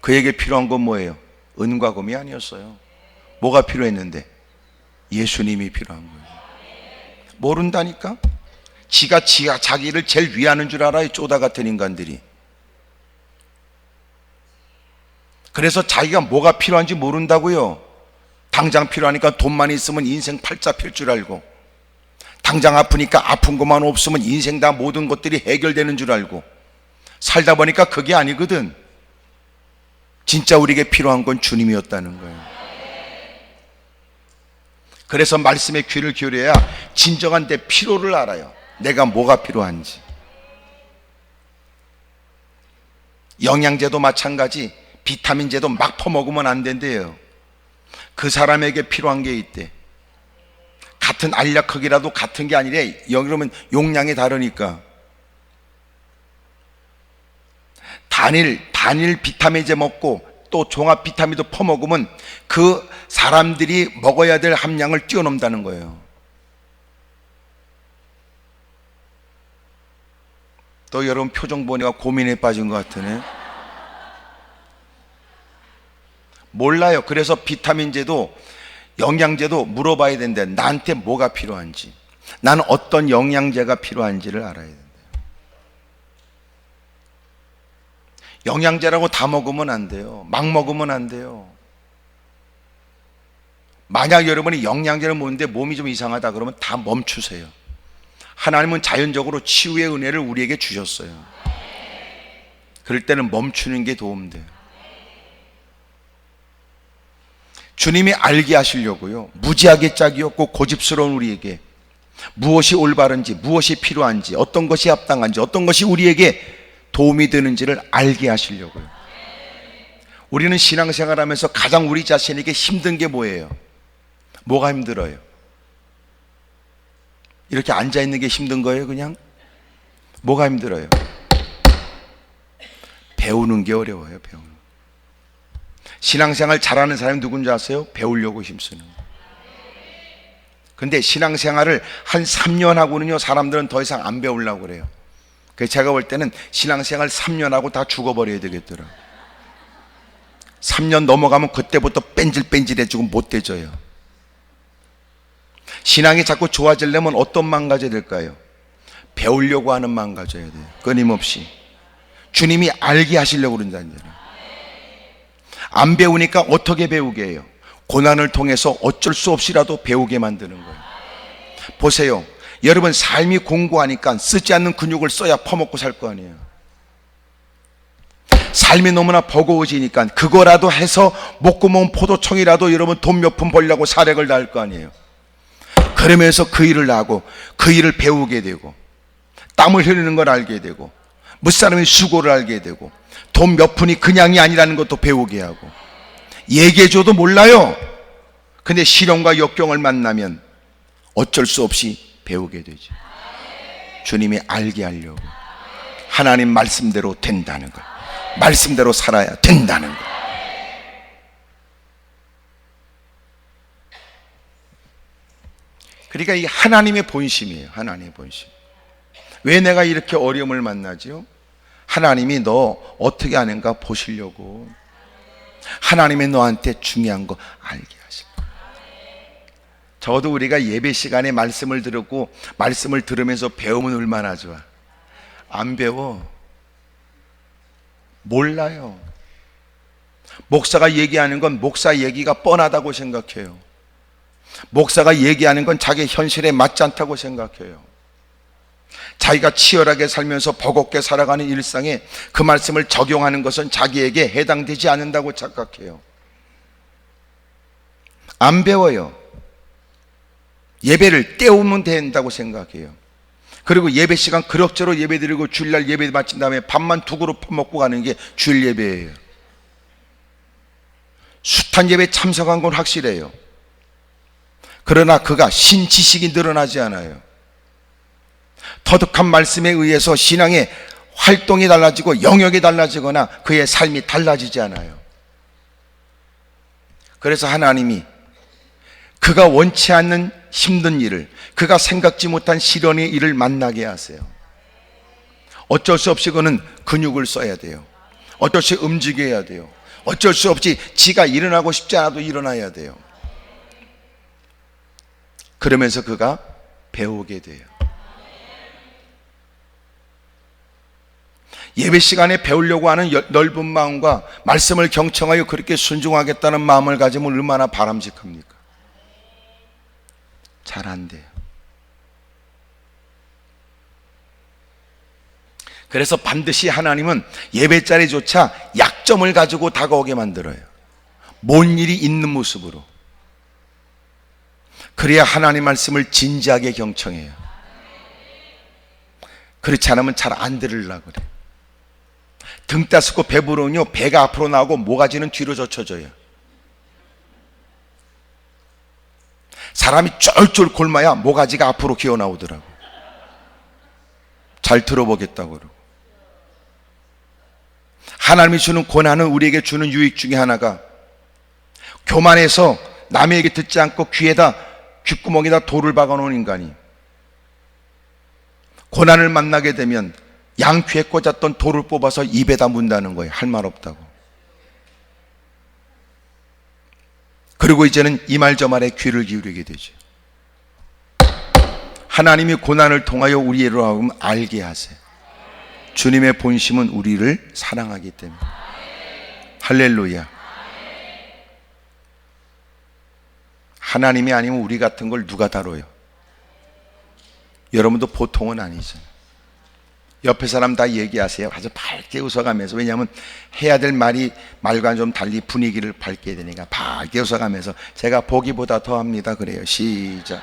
그에게 필요한 건 뭐예요? 은과 금이 아니었어요. 뭐가 필요했는데? 예수님이 필요한 거예요. 모른다니까? 지가 자기를 제일 위하는 줄 알아요. 쪼다 같은 인간들이. 그래서 자기가 뭐가 필요한지 모른다고요. 당장 필요하니까 돈만 있으면 인생 팔자 필 줄 알고, 당장 아프니까 아픈 것만 없으면 인생 다 모든 것들이 해결되는 줄 알고 살다 보니까 그게 아니거든. 진짜 우리에게 필요한 건 주님이었다는 거예요. 그래서 말씀에 귀를 기울여야 진정한 내 필요를 알아요. 내가 뭐가 필요한지. 영양제도 마찬가지, 비타민제도 막 퍼먹으면 안 된대요. 그 사람에게 필요한 게 있대. 같은 알약 크기라도 같은 게 아니래. 그러면 용량이 다르니까. 단일 비타민제 먹고 또 종합 비타민도 퍼먹으면 그 사람들이 먹어야 될 함량을 뛰어넘는다는 거예요. 또 여러분 표정 보니까 고민에 빠진 것 같으네. 몰라요. 그래서 비타민제도 영양제도 물어봐야 된대. 나한테 뭐가 필요한지, 나는 어떤 영양제가 필요한지를 알아야 된대. 영양제라고 다 먹으면 안 돼요. 막 먹으면 안 돼요. 만약 여러분이 영양제를 먹는데 몸이 좀 이상하다 그러면 다 멈추세요. 하나님은 자연적으로 치유의 은혜를 우리에게 주셨어요. 그럴 때는 멈추는 게 도움돼요. 주님이 알게 하시려고요, 무지하게 짝이 없고 고집스러운 우리에게 무엇이 올바른지, 무엇이 필요한지, 어떤 것이 합당한지, 어떤 것이 우리에게 도움이 되는지를 알게 하시려고요. 우리는 신앙생활하면서 가장 우리 자신에게 힘든 게 뭐예요? 뭐가 힘들어요? 이렇게 앉아있는 게 힘든 거예요? 그냥? 뭐가 힘들어요? 배우는 게 어려워요. 배우는. 신앙생활 잘하는 사람이 누군지 아세요? 배우려고 힘쓰는 거예요. 근데 신앙생활을 한 3년 하고는요, 사람들은 더 이상 안 배우려고 그래요. 그래서 제가 볼 때는 신앙생활 3년 하고 다 죽어버려야 되겠더라고요. 3년 넘어가면 그때부터 뺀질뺀질해지고 못돼져요. 신앙이 자꾸 좋아지려면 어떤 마음 가져야 될까요? 배우려고 하는 마음 가져야 돼요. 끊임없이. 주님이 알게 하시려고 그런다니까요. 안 배우니까 어떻게 배우게 해요? 고난을 통해서 어쩔 수 없이라도 배우게 만드는 거예요. 보세요. 여러분, 삶이 공고하니까 쓰지 않는 근육을 써야 퍼먹고 살 거 아니에요. 삶이 너무나 버거워지니까 그거라도 해서 먹고 먹은 포도청이라도 여러분 돈 몇 푼 벌려고 사력을 다할 거 아니에요. 그러면서 그 일을 하고 그 일을 배우게 되고 땀을 흘리는 걸 알게 되고 무사람의 수고를 알게 되고 돈 몇 푼이 그냥이 아니라는 것도 배우게 하고, 얘기해줘도 몰라요. 근데 시련과 역경을 만나면 어쩔 수 없이 배우게 되죠. 주님이 알게 하려고. 하나님 말씀대로 된다는 것, 말씀대로 살아야 된다는 것. 그러니까 이게 하나님의 본심이에요. 하나님의 본심. 왜 내가 이렇게 어려움을 만나지요? 하나님이 너 어떻게 하는가 보시려고. 하나님이 너한테 중요한 거 알게 하시고. 적어도 우리가 예배 시간에 말씀을 들었고 말씀을 들으면서 배우면 얼마나 좋아. 안 배워. 몰라요. 목사가 얘기하는 건 목사 얘기가 뻔하다고 생각해요. 목사가 얘기하는 건 자기 현실에 맞지 않다고 생각해요. 자기가 치열하게 살면서 버겁게 살아가는 일상에 그 말씀을 적용하는 것은 자기에게 해당되지 않는다고 착각해요. 안 배워요. 예배를 때우면 된다고 생각해요. 그리고 예배 시간 그럭저럭 예배 드리고 주일날 예배 마친 다음에 밥만 두 그릇 퍼먹고 가는 게 주일 예배예요. 숱한 예배 참석한 건 확실해요. 그러나 그가 신지식이 늘어나지 않아요. 터득한 말씀에 의해서 신앙의 활동이 달라지고 영역이 달라지거나 그의 삶이 달라지지 않아요. 그래서 하나님이 그가 원치 않는 힘든 일을, 그가 생각지 못한 시련의 일을 만나게 하세요. 어쩔 수 없이 그는 근육을 써야 돼요. 어쩔 수 없이 움직여야 돼요. 어쩔 수 없이 지가 일어나고 싶지 않아도 일어나야 돼요. 그러면서 그가 배우게 돼요. 예배 시간에 배우려고 하는 넓은 마음과 말씀을 경청하여 그렇게 순종하겠다는 마음을 가지면 얼마나 바람직합니까? 잘 안 돼요. 그래서 반드시 하나님은 예배 자리조차 약점을 가지고 다가오게 만들어요. 뭔 일이 있는 모습으로. 그래야 하나님 말씀을 진지하게 경청해요. 그렇지 않으면 잘 안 들으려고 그래. 등 따스고 배부르면요, 배가 앞으로 나오고 모가지는 뒤로 젖혀져요. 사람이 쫄쫄 굶어야 모가지가 앞으로 기어 나오더라고. 잘 들어보겠다고 그러고. 하나님이 주는 고난은 우리에게 주는 유익 중에 하나가, 교만해서 남의 얘기 듣지 않고 귀에다 귓구멍에다 돌을 박아놓은 인간이 고난을 만나게 되면 양귀에 꽂았던 돌을 뽑아서 입에다 문다는 거예요. 할 말 없다고. 그리고 이제는 이 말 저 말에 귀를 기울이게 되죠. 하나님이 고난을 통하여 우리로 하여금 알게 하세요. 주님의 본심은 우리를 사랑하기 때문에. 할렐루야. 하나님이 아니면 우리 같은 걸 누가 다뤄요? 여러분도 보통은 아니잖아요. 옆에 사람 다 얘기하세요. 아주 밝게 웃어가면서. 왜냐하면 해야 될 말과 좀 달리 분위기를 밝게 해야 되니까 밝게 웃어가면서 제가 보기보다 더합니다. 그래요. 시작.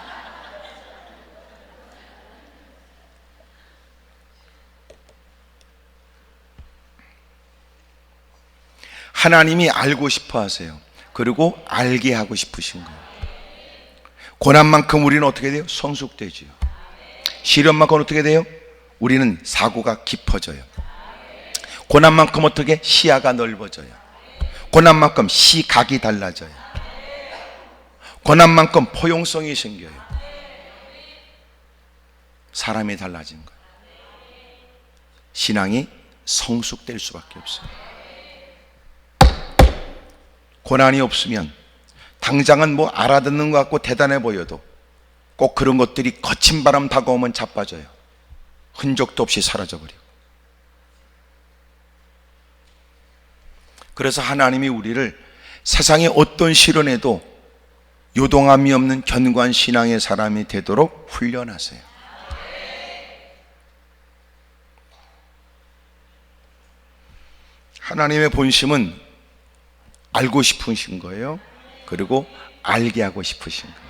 하나님이 알고 싶어 하세요. 그리고 알게 하고 싶으신 거예요. 고난만큼 우리는 어떻게 돼요? 성숙되지요. 시련만큼 어떻게 돼요? 우리는 사고가 깊어져요. 고난만큼 어떻게? 시야가 넓어져요. 고난만큼 시각이 달라져요. 고난만큼 포용성이 생겨요. 사람이 달라진 거예요. 신앙이 성숙될 수밖에 없어요. 고난이 없으면 당장은 뭐 알아듣는 것 같고 대단해 보여도 꼭 그런 것들이 거친 바람 다가오면 자빠져요. 흔적도 없이 사라져버리고. 그래서 하나님이 우리를 세상의 어떤 시련에도 요동함이 없는 견고한 신앙의 사람이 되도록 훈련하세요. 하나님의 본심은 알고 싶으신 거예요. 그리고 알게 하고 싶으신 거예요.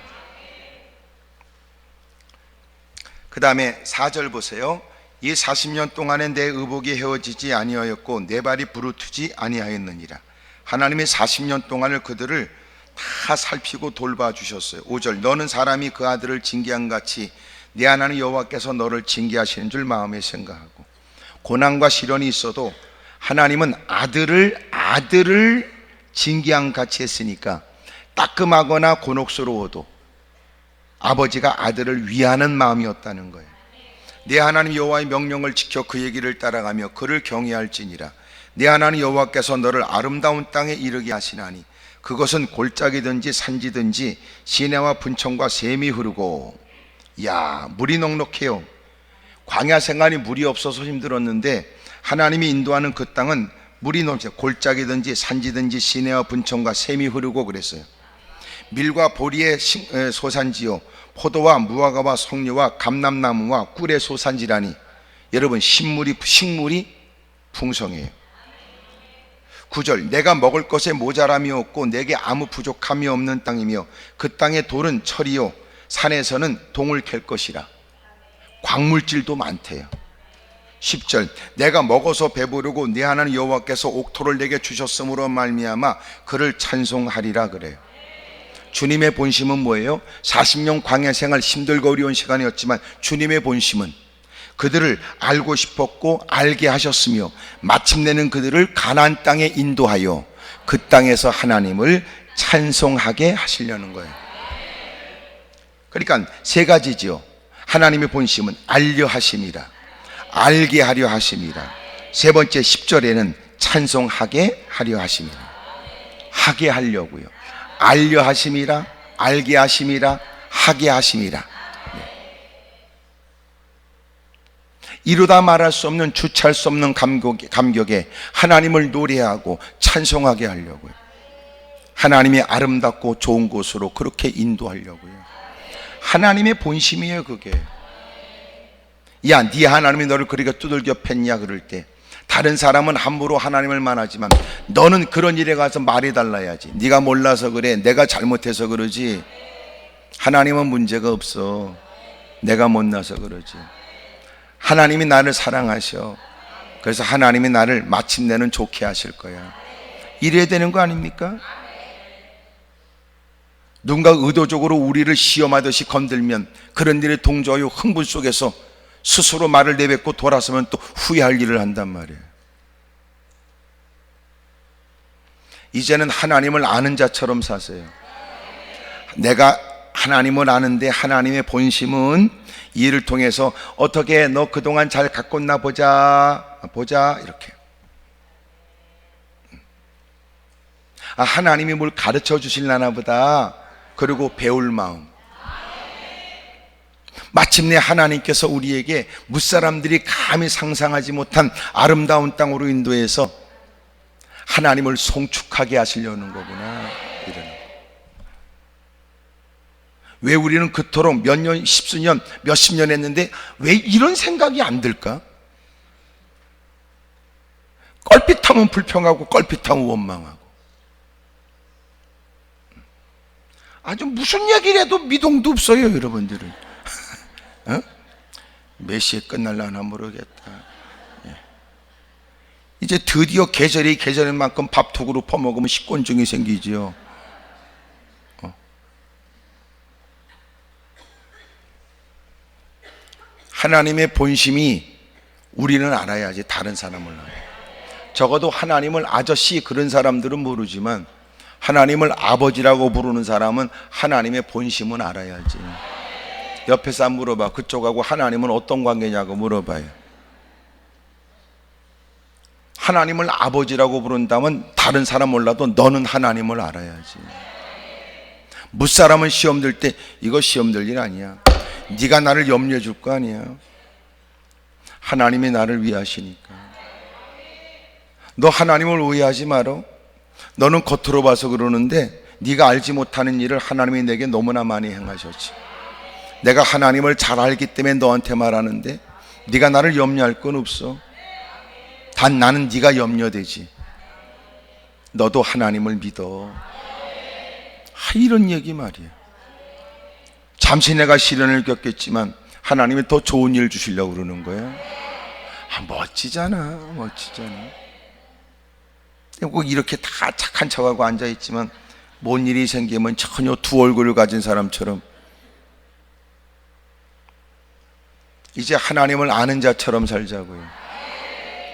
그 다음에 4절 보세요. 이 40년 동안에 내 의복이 헤어지지 아니하였고 내 발이 부르트지 아니하였느니라. 하나님이 40년 동안을 그들을 다 살피고 돌봐주셨어요. 5절 너는 사람이 그 아들을 징계한 같이 내 하나님 여호와께서 너를 징계하시는 줄 마음에 생각하고. 고난과 시련이 있어도 하나님은 아들을 징계한 같이 했으니까 따끔하거나 곤혹스러워도 아버지가 아들을 위하는 마음이었다는 거예요. 내 하나님 여호와의 명령을 지켜 그 얘기를 따라가며 그를 경외할지니라. 내 하나님 여호와께서 너를 아름다운 땅에 이르게 하시나니 그것은 골짜기든지 산지든지 시내와 분청과 샘이 흐르고. 야, 물이 넉넉해요. 광야 생활이 물이 없어서 힘들었는데 하나님이 인도하는 그 땅은 물이 넘쳐 골짜기든지 산지든지 시내와 분청과 샘이 흐르고 그랬어요. 밀과 보리의 소산지요 포도와 무화과와 석류와 감람나무와 꿀의 소산지라니. 여러분 식물이 풍성해요. 9절 내가 먹을 것에 모자람이 없고 내게 아무 부족함이 없는 땅이며 그 땅의 돌은 철이요 산에서는 동을 캘 것이라. 광물질도 많대요. 10절 내가 먹어서 배부르고 네 하나님 여호와께서 옥토를 내게 주셨으므로 말미암아 그를 찬송하리라 그래요. 주님의 본심은 뭐예요? 40년 광야 생활 힘들고 어려운 시간이었지만 주님의 본심은 그들을 알고 싶었고 알게 하셨으며 마침내는 그들을 가나안 땅에 인도하여 그 땅에서 하나님을 찬송하게 하시려는 거예요. 그러니까 세 가지지요. 하나님의 본심은 알려 하심이라, 알게 하려 하심이라. 세 번째 10절에는 찬송하게 하려 하심이라. 하게 하려고요. 알려 하심이라, 알게 하심이라, 하게 하심이라. 이루다 말할 수 없는 주체할 수 없는 감격에 하나님을 노래하고 찬송하게 하려고요. 하나님의 아름답고 좋은 곳으로 그렇게 인도하려고요. 하나님의 본심이에요. 그게. 야, 네 하나님이 너를 그렇게 두들겨 팼냐 그럴 때 다른 사람은 함부로 하나님을 말하지만 너는 그런 일에 가서 말이 달라야지. 네가 몰라서 그래, 내가 잘못해서 그러지. 하나님은 문제가 없어. 내가 못나서 그러지. 하나님이 나를 사랑하셔. 그래서 하나님이 나를 마침내는 좋게 하실 거야. 이래야 되는 거 아닙니까? 누군가 의도적으로 우리를 시험하듯이 건들면 그런 일에 동조하여 흥분 속에서 스스로 말을 내뱉고 돌아서면 또 후회할 일을 한단 말이에요. 이제는 하나님을 아는 자처럼 사세요. 내가 하나님을 아는데 하나님의 본심은 이 일을 통해서 어떻게 너 그동안 잘 가꿨나 보자 이렇게. 하나님이 뭘 가르쳐 주실라나 보다. 그리고 배울 마음. 마침내 하나님께서 우리에게 무사람들이 감히 상상하지 못한 아름다운 땅으로 인도해서 하나님을 송축하게 하시려는 거구나, 이러는 거. 왜 우리는 그토록 몇 년, 십수년, 몇십 년 했는데 왜 이런 생각이 안 들까? 껄핏하면 불평하고 껄핏하면 원망하고, 아주 무슨 얘기를 해도 미동도 없어요, 여러분들은. 어? 몇 시에 끝날라나 모르겠다. 예. 이제 드디어 계절이 계절인 만큼 밥통으로 퍼먹으면 식곤증이 생기지요. 하나님의 본심이 우리는 알아야지 다른 사람을 알아요. 적어도 하나님을 아저씨 그런 사람들은 모르지만 하나님을 아버지라고 부르는 사람은 하나님의 본심은 알아야지. 옆에 사람 물어봐. 그쪽하고 하나님은 어떤 관계냐고 물어봐요. 하나님을 아버지라고 부른다면 다른 사람 몰라도 너는 하나님을 알아야지. 무사람은 시험 들 때 이거 시험 들 일 아니야. 네가 나를 염려해 줄 거 아니야. 하나님이 나를 위하시니까. 너 하나님을 오해하지 마라. 너는 겉으로 봐서 그러는데 네가 알지 못하는 일을 하나님이 내게 너무나 많이 행하셨지. 내가 하나님을 잘 알기 때문에 너한테 말하는데 네가 나를 염려할 건 없어. 단 나는 네가 염려되지. 너도 하나님을 믿어. 이런 얘기 말이야. 잠시 내가 시련을 겪겠지만 하나님이 더 좋은 일 주시려고 그러는 거야. 멋지잖아, 멋지잖아. 꼭 이렇게 다 착한 척하고 앉아있지만 뭔 일이 생기면 전혀 두 얼굴을 가진 사람처럼, 이제 하나님을 아는 자처럼 살자고요.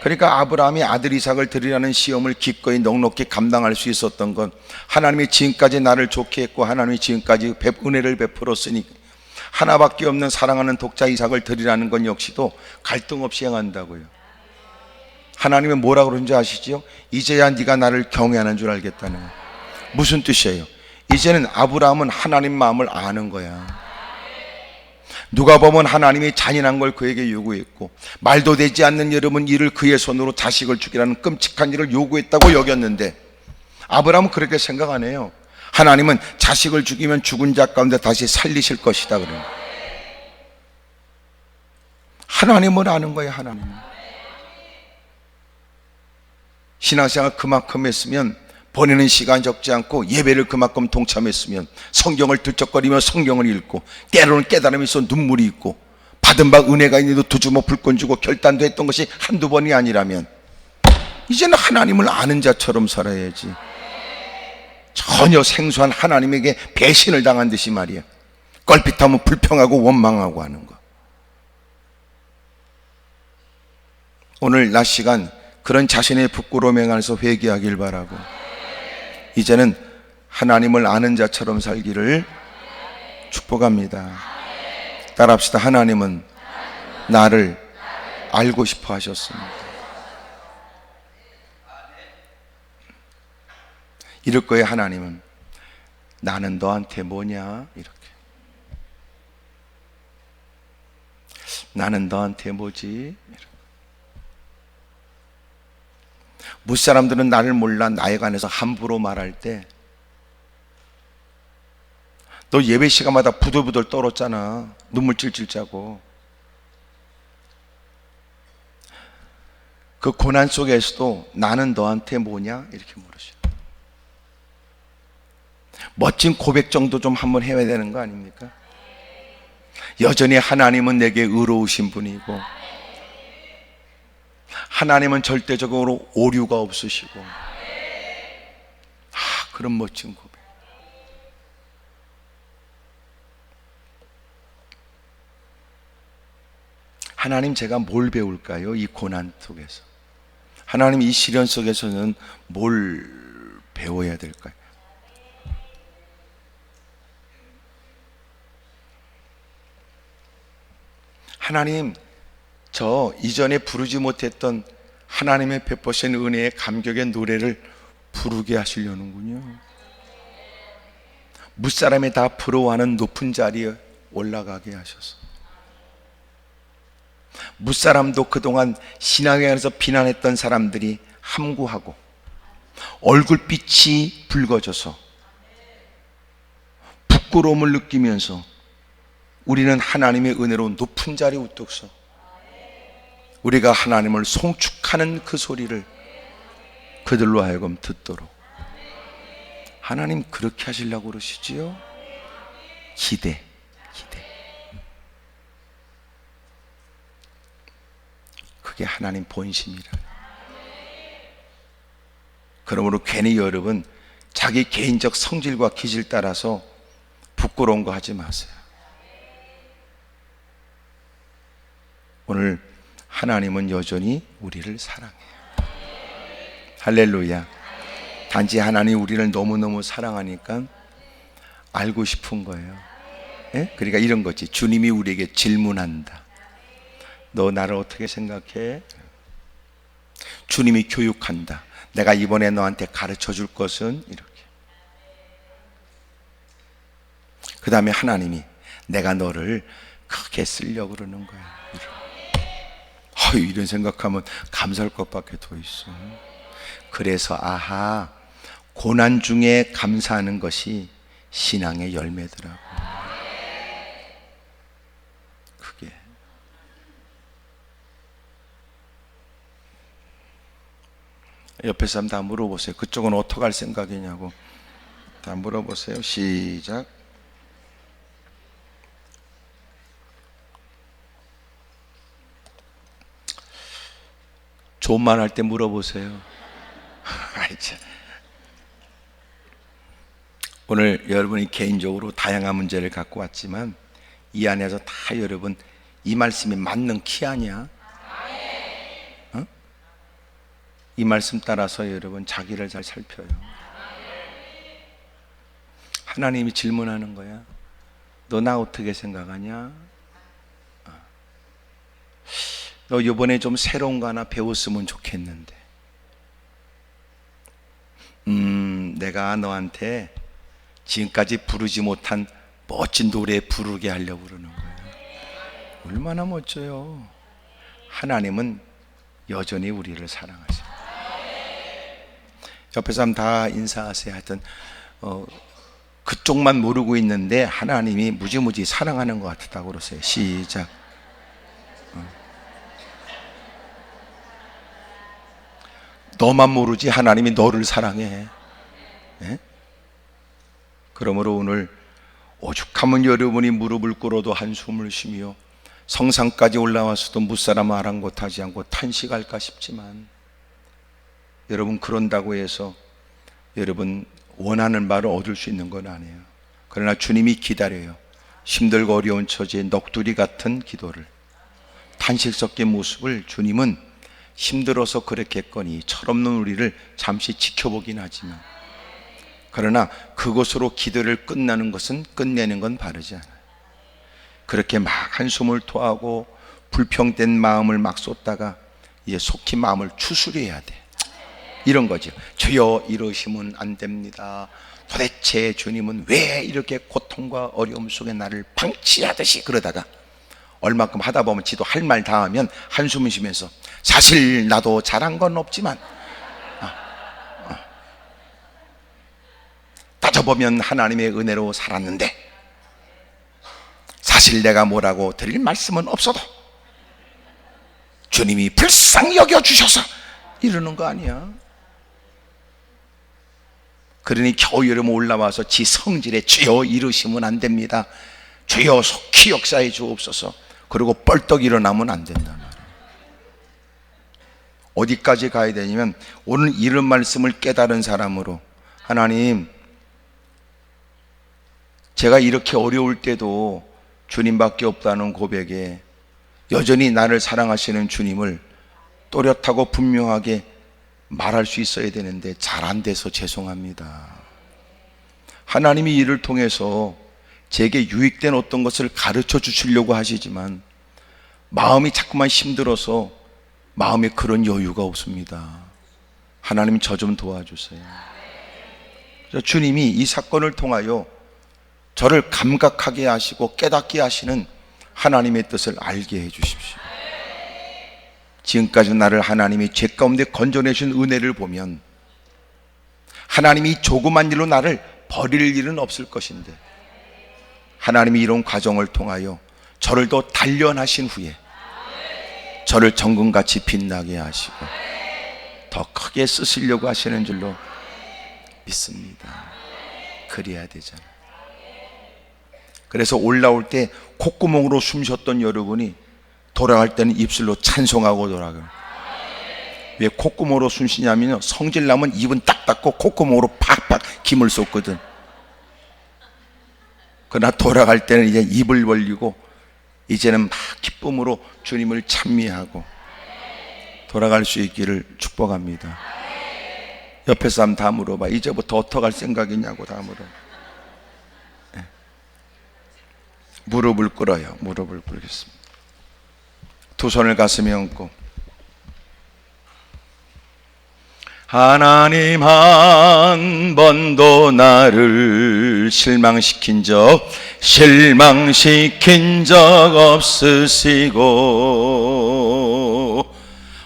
그러니까 아브라함이 아들 이삭을 드리라는 시험을 기꺼이 넉넉히 감당할 수 있었던 건 하나님이 지금까지 나를 좋게 했고 하나님이 지금까지 은혜를 베풀었으니 하나밖에 없는 사랑하는 독자 이삭을 드리라는 건 역시도 갈등 없이 행한다고요. 하나님은 뭐라고 그러는지 아시죠? 이제야 네가 나를 경외하는 줄 알겠다는 거예요. 무슨 뜻이에요? 이제는 아브라함은 하나님 마음을 아는 거야. 누가 보면 하나님이 잔인한 걸 그에게 요구했고 말도 되지 않는 여러분 일을 그의 손으로 자식을 죽이라는 끔찍한 일을 요구했다고 여겼는데 아브라함은 그렇게 생각 안 해요. 하나님은 자식을 죽이면 죽은 자 가운데 다시 살리실 것이다 그래요. 하나님을 아는 거예요. 하나님은. 신앙생활 그만큼 했으면 보내는 시간 적지 않고 예배를 그만큼 동참했으면 성경을 들적거리며 성경을 읽고 때로는 깨달음이 있어 눈물이 있고 받은 바 은혜가 있는데도 두 주먹 불권 주고 결단도 했던 것이 한두 번이 아니라면 이제는 하나님을 아는 자처럼 살아야지. 전혀 생소한 하나님에게 배신을 당한 듯이 말이야. 껄핏하면 불평하고 원망하고 하는 거. 오늘 낮 시간 그런 자신의 부끄러움에 관해서 회개하길 바라고 이제는 하나님을 아는 자처럼 살기를 축복합니다. 따라합시다. 하나님은 나를 알고 싶어 하셨습니다. 이럴 거예요. 하나님은 나는 너한테 뭐냐 이렇게. 나는 너한테 뭐지 이렇게. 무사람들은 나를 몰라 나에 관해서 함부로 말할 때 너 예배 시간마다 부들부들 떨었잖아. 눈물 찔찔 짜고. 그 고난 속에서도 나는 너한테 뭐냐 이렇게 물으시죠. 멋진 고백 정도 좀 한번 해야 되는 거 아닙니까? 여전히 하나님은 내게 의로우신 분이고 하나님은 절대적으로 오류가 없으시고 그런 멋진 고백. 하나님 제가 뭘 배울까요? 이 고난 속에서 하나님 이 시련 속에서는 뭘 배워야 될까요? 하나님, 저 이전에 부르지 못했던 하나님의 베푸신 은혜의 감격의 노래를 부르게 하시려는군요. 무사람이 다 부러워하는 높은 자리에 올라가게 하셔서, 무사람도 그동안 신앙에 관해서 비난했던 사람들이 함구하고 얼굴빛이 붉어져서 부끄러움을 느끼면서 우리는 하나님의 은혜로 높은 자리에 우뚝 서 우리가 하나님을 송축하는 그 소리를 그들로 하여금 듣도록 하나님 그렇게 하시려고 그러시지요. 기대. 그게 하나님 본심이라. 그러므로 괜히 여러분 자기 개인적 성질과 기질 따라서 부끄러운 거 하지 마세요. 오늘 하나님은 여전히 우리를 사랑해요. 할렐루야. 단지 하나님 우리를 너무너무 사랑하니까 알고 싶은 거예요. 예? 그러니까 이런 거지. 주님이 우리에게 질문한다. 너 나를 어떻게 생각해? 주님이 교육한다. 내가 이번에 너한테 가르쳐 줄 것은 이렇게. 그 다음에 하나님이 내가 너를 크게 쓰려고 그러는 거야. 이런 생각하면 감사할 것밖에 더 있어. 그래서 아하, 고난 중에 감사하는 것이 신앙의 열매더라고. 그게 옆에 사람 다 물어보세요. 그쪽은 어떻게 할 생각이냐고 다 물어보세요. 시작. 좋은 말 할 때 물어보세요. 오늘 여러분이 개인적으로 다양한 문제를 갖고 왔지만 이 안에서 다 여러분 이 말씀이 맞는 키 아니야? 어? 이 말씀 따라서 여러분 자기를 잘 살펴요. 하나님이 질문하는 거야. 너 나 어떻게 생각하냐? 너 이번에 좀 새로운 거 하나 배웠으면 좋겠는데 내가 너한테 지금까지 부르지 못한 멋진 노래 부르게 하려고 그러는 거예요. 얼마나 멋져요. 하나님은 여전히 우리를 사랑하세요. 옆에 사람 다 인사하세요. 하여튼 그쪽만 모르고 있는데 하나님이 무지무지 사랑하는 것 같다고 그러세요. 시작. 너만 모르지 하나님이 너를 사랑해. 예? 그러므로 오늘 오죽하면 여러분이 무릎을 꿇어도 한숨을 쉬며 성상까지 올라와서도 무사람 아랑곳하지 않고 탄식할까 싶지만 여러분 그런다고 해서 여러분 원하는 바를 얻을 수 있는 건 아니에요. 그러나 주님이 기다려요. 힘들고 어려운 처지에 넋두리 같은 기도를, 탄식 섞인 모습을 주님은 힘들어서 그랬겠거니 철없는 우리를 잠시 지켜보긴 하지만 그러나 그것으로 기도를 끝내는 건 바르지 않아요. 그렇게 막 한숨을 토하고 불평된 마음을 막 쏟다가 이제 속히 마음을 추스려야 돼. 이런 거죠. 주여 이러시면 안 됩니다. 도대체 주님은 왜 이렇게 고통과 어려움 속에 나를 방치하듯이 그러다가 얼마큼 하다 보면 지도 할 말 다 하면 한숨을 쉬면서 사실 나도 잘한 건 없지만 따져보면 하나님의 은혜로 살았는데 사실 내가 뭐라고 드릴 말씀은 없어도 주님이 불쌍히 여겨주셔서 이러는 거 아니야. 그러니 겨우 여러분 올라와서 지 성질에 주여 이러시면 안 됩니다. 주여 속히 역사해 주옵소서. 그리고 뻘떡 일어나면 안 된단 말이에요. 어디까지 가야 되냐면 오늘 이런 말씀을 깨달은 사람으로 하나님, 제가 이렇게 어려울 때도 주님밖에 없다는 고백에 여전히 나를 사랑하시는 주님을 또렷하고 분명하게 말할 수 있어야 되는데 잘 안 돼서 죄송합니다. 하나님이 이를 통해서 제게 유익된 어떤 것을 가르쳐 주시려고 하시지만 마음이 자꾸만 힘들어서 마음에 그런 여유가 없습니다. 하나님 저 좀 도와주세요. 주님이 이 사건을 통하여 저를 감각하게 하시고 깨닫게 하시는 하나님의 뜻을 알게 해 주십시오. 지금까지 나를 하나님이 죄 가운데 건져내신 은혜를 보면 하나님이 조그만 일로 나를 버릴 일은 없을 것인데 하나님이 이런 과정을 통하여 저를 더 단련하신 후에 저를 정금같이 빛나게 하시고 더 크게 쓰시려고 하시는 줄로 믿습니다. 그래야 되잖아요. 그래서 올라올 때 콧구멍으로 숨 쉬었던 여러분이 돌아갈 때는 입술로 찬송하고 돌아가요. 왜 콧구멍으로 숨 쉬냐면요, 성질 나면 입은 딱 닫고 콧구멍으로 팍팍 김을 쏟거든. 그러나 돌아갈 때는 이제 입을 벌리고 이제는 막 기쁨으로 주님을 찬미하고 돌아갈 수 있기를 축복합니다. 옆에 사람 다 물어봐. 이제부터 어떻게 할 생각이냐고 다 물어. 네. 무릎을 꿇어요. 무릎을 꿇겠습니다. 두 손을 가슴에 얹고 하나님 한 번도 나를 실망시킨 적 없으시고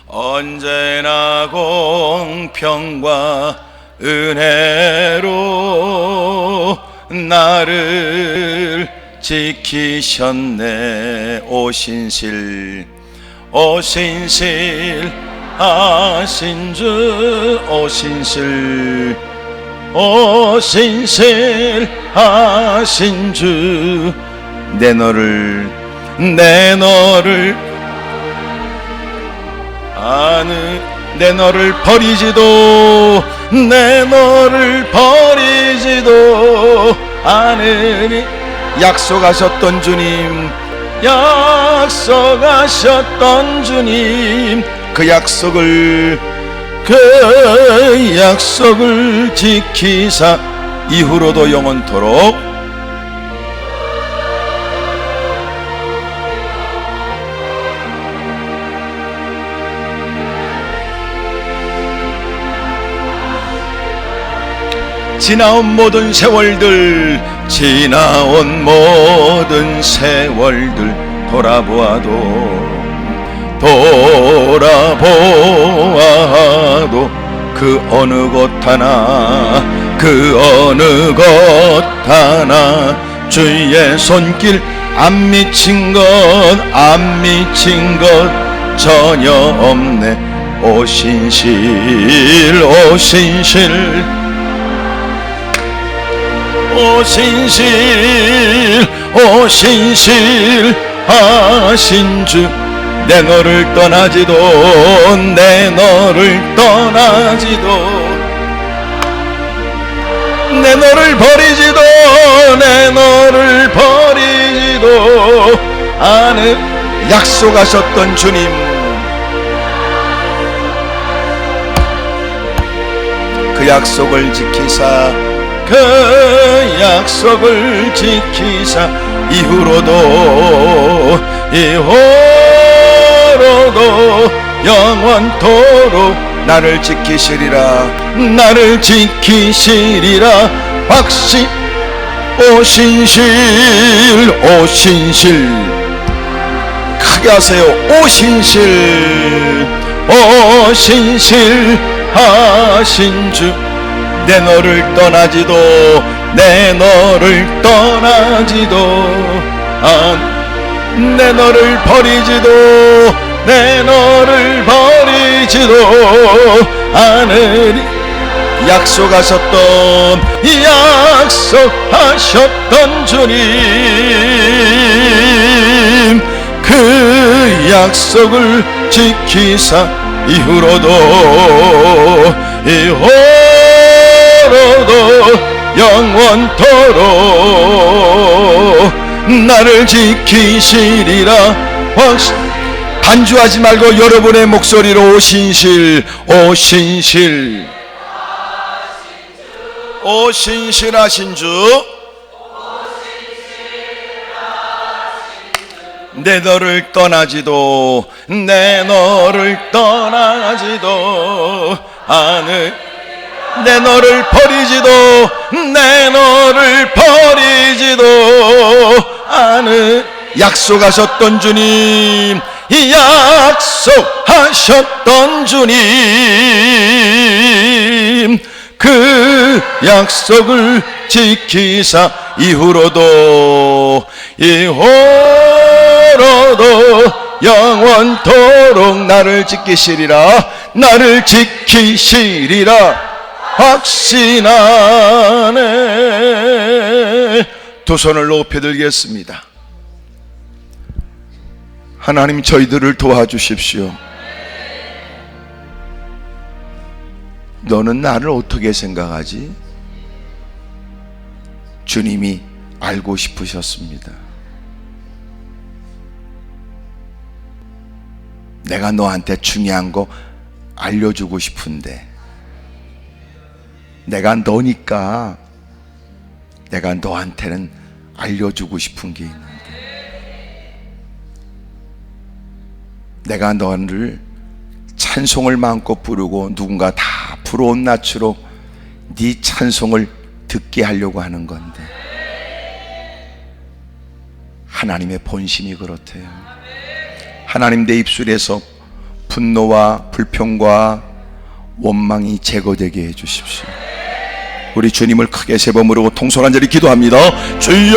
언제나 공평과 은혜로 나를 지키셨네. 오신실 하신 주 오신실 하신 주 내 너를 버리지도 않으니 약속하셨던 주님 그 약속을 지키사 이후로도 영원토록 지나온 모든 세월들 돌아보아도 그 어느 것 하나 주의 손길 안 미친 것 전혀 없네. 오신실 하신 주 내 너를 떠나지도 내 너를 버리지도 않은 약속하셨던 주님 그 약속을 지키사 이후로도 영원토록 나를 지키시리라 확신 오신실 크게 하세요. 오신실 하신 주 내 너를 떠나지도 내 너를 버리지도 않으리 약속하셨던 주님 그 약속을 지키사 이후로도 영원토록 나를 지키시리라 반주하지 말고 여러분의 목소리로 오신실하신 주 내 너를 떠나지도 않을, 내 너를 버리지도 않을. 약속하셨던 주님, 약속하셨던 주님, 그 약속을 지키사 이후로도 영원토록 나를 지키시리라 확신하네. 두 손을 높이 들겠습니다. 하나님, 저희들을 도와주십시오. 너는 나를 어떻게 생각하지? 주님이 알고 싶으셨습니다. 내가 너한테 중요한 거 알려주고 싶은데, 내가 너니까 내가 너한테는 알려주고 싶은 게 있는데, 내가 너를 찬송을 마음껏 부르고 누군가 다 부러운 낯으로 네 찬송을 듣게 하려고 하는 건데, 하나님의 본심이 그렇대요. 하나님, 내 입술에서 분노와 불평과 원망이 제거되게 해주십시오. 우리 주님을 크게 세 번 부르고 통성한절히 기도합니다. 주여